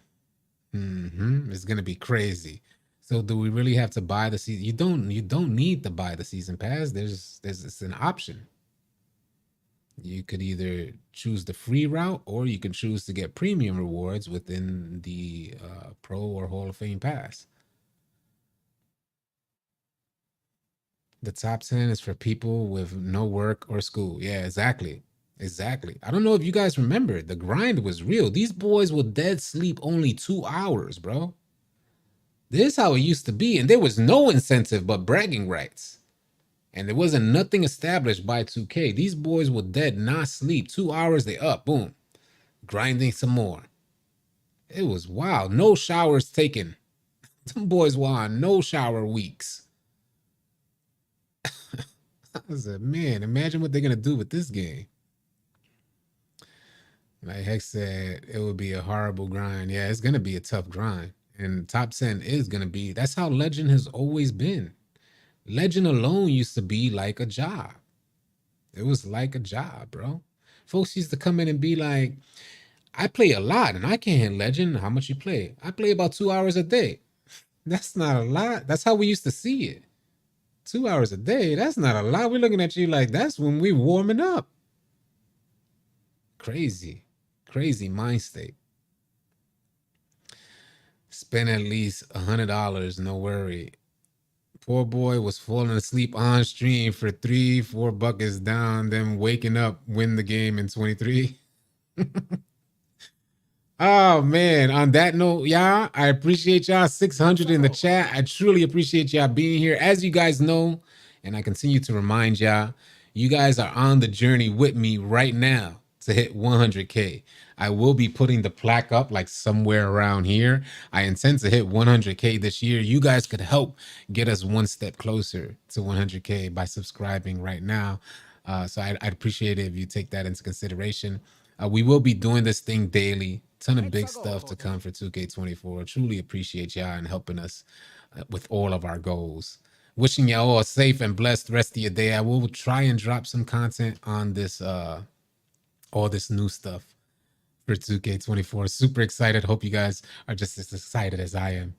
It's gonna be crazy. So do we really have to buy the season? You don't need to buy the season pass. It's an option. You could either choose the free route, or you can choose to get premium rewards within the Pro or Hall of Fame pass. The top 10 is for people with no work or school. Yeah, exactly. I don't know if you guys remember, the grind was real. These boys will dead sleep only 2 hours, bro. This is how it used to be, and there was no incentive but bragging rights. And there wasn't nothing established by 2K. These boys will dead not sleep. 2 hours, they up, boom. Grinding some more. It was wild. No showers taken. Them boys were on no shower weeks. I said, man, imagine what they're going to do with this game. Like Hex said, it would be a horrible grind. Yeah, it's going to be a tough grind. And top 10 is going to be, that's how Legend has always been. Legend alone used to be like a job. It was like a job, bro. Folks used to come in and be like, I play a lot and I can't hit Legend. How much you play? I play about 2 hours a day. That's not a lot. That's how we used to see it. 2 hours a day, that's not a lot. We're looking at you like that's when we warming up. Crazy mind state. Spend at least $100, no worry. Poor boy was falling asleep on stream for 3-4 buckets down, then waking up, win the game in 23. Oh man, on that note, y'all, I appreciate y'all. 600 in the chat. I truly appreciate y'all being here. As you guys know, and I continue to remind y'all, you guys are on the journey with me right now to to hit 100K. I will be putting the plaque up like somewhere around here. I intend to hit 100K this year. You guys could help get us one step closer to 100K by subscribing right now. So I'd appreciate it if you take that into consideration. We will be doing this thing daily. Ton of big stuff to come for 2K24. Truly appreciate y'all and helping us with all of our goals. Wishing y'all all a safe and blessed rest of your day. I will try and drop some content on this all this new stuff for 2K24. Super excited. Hope you guys are just as excited as I am.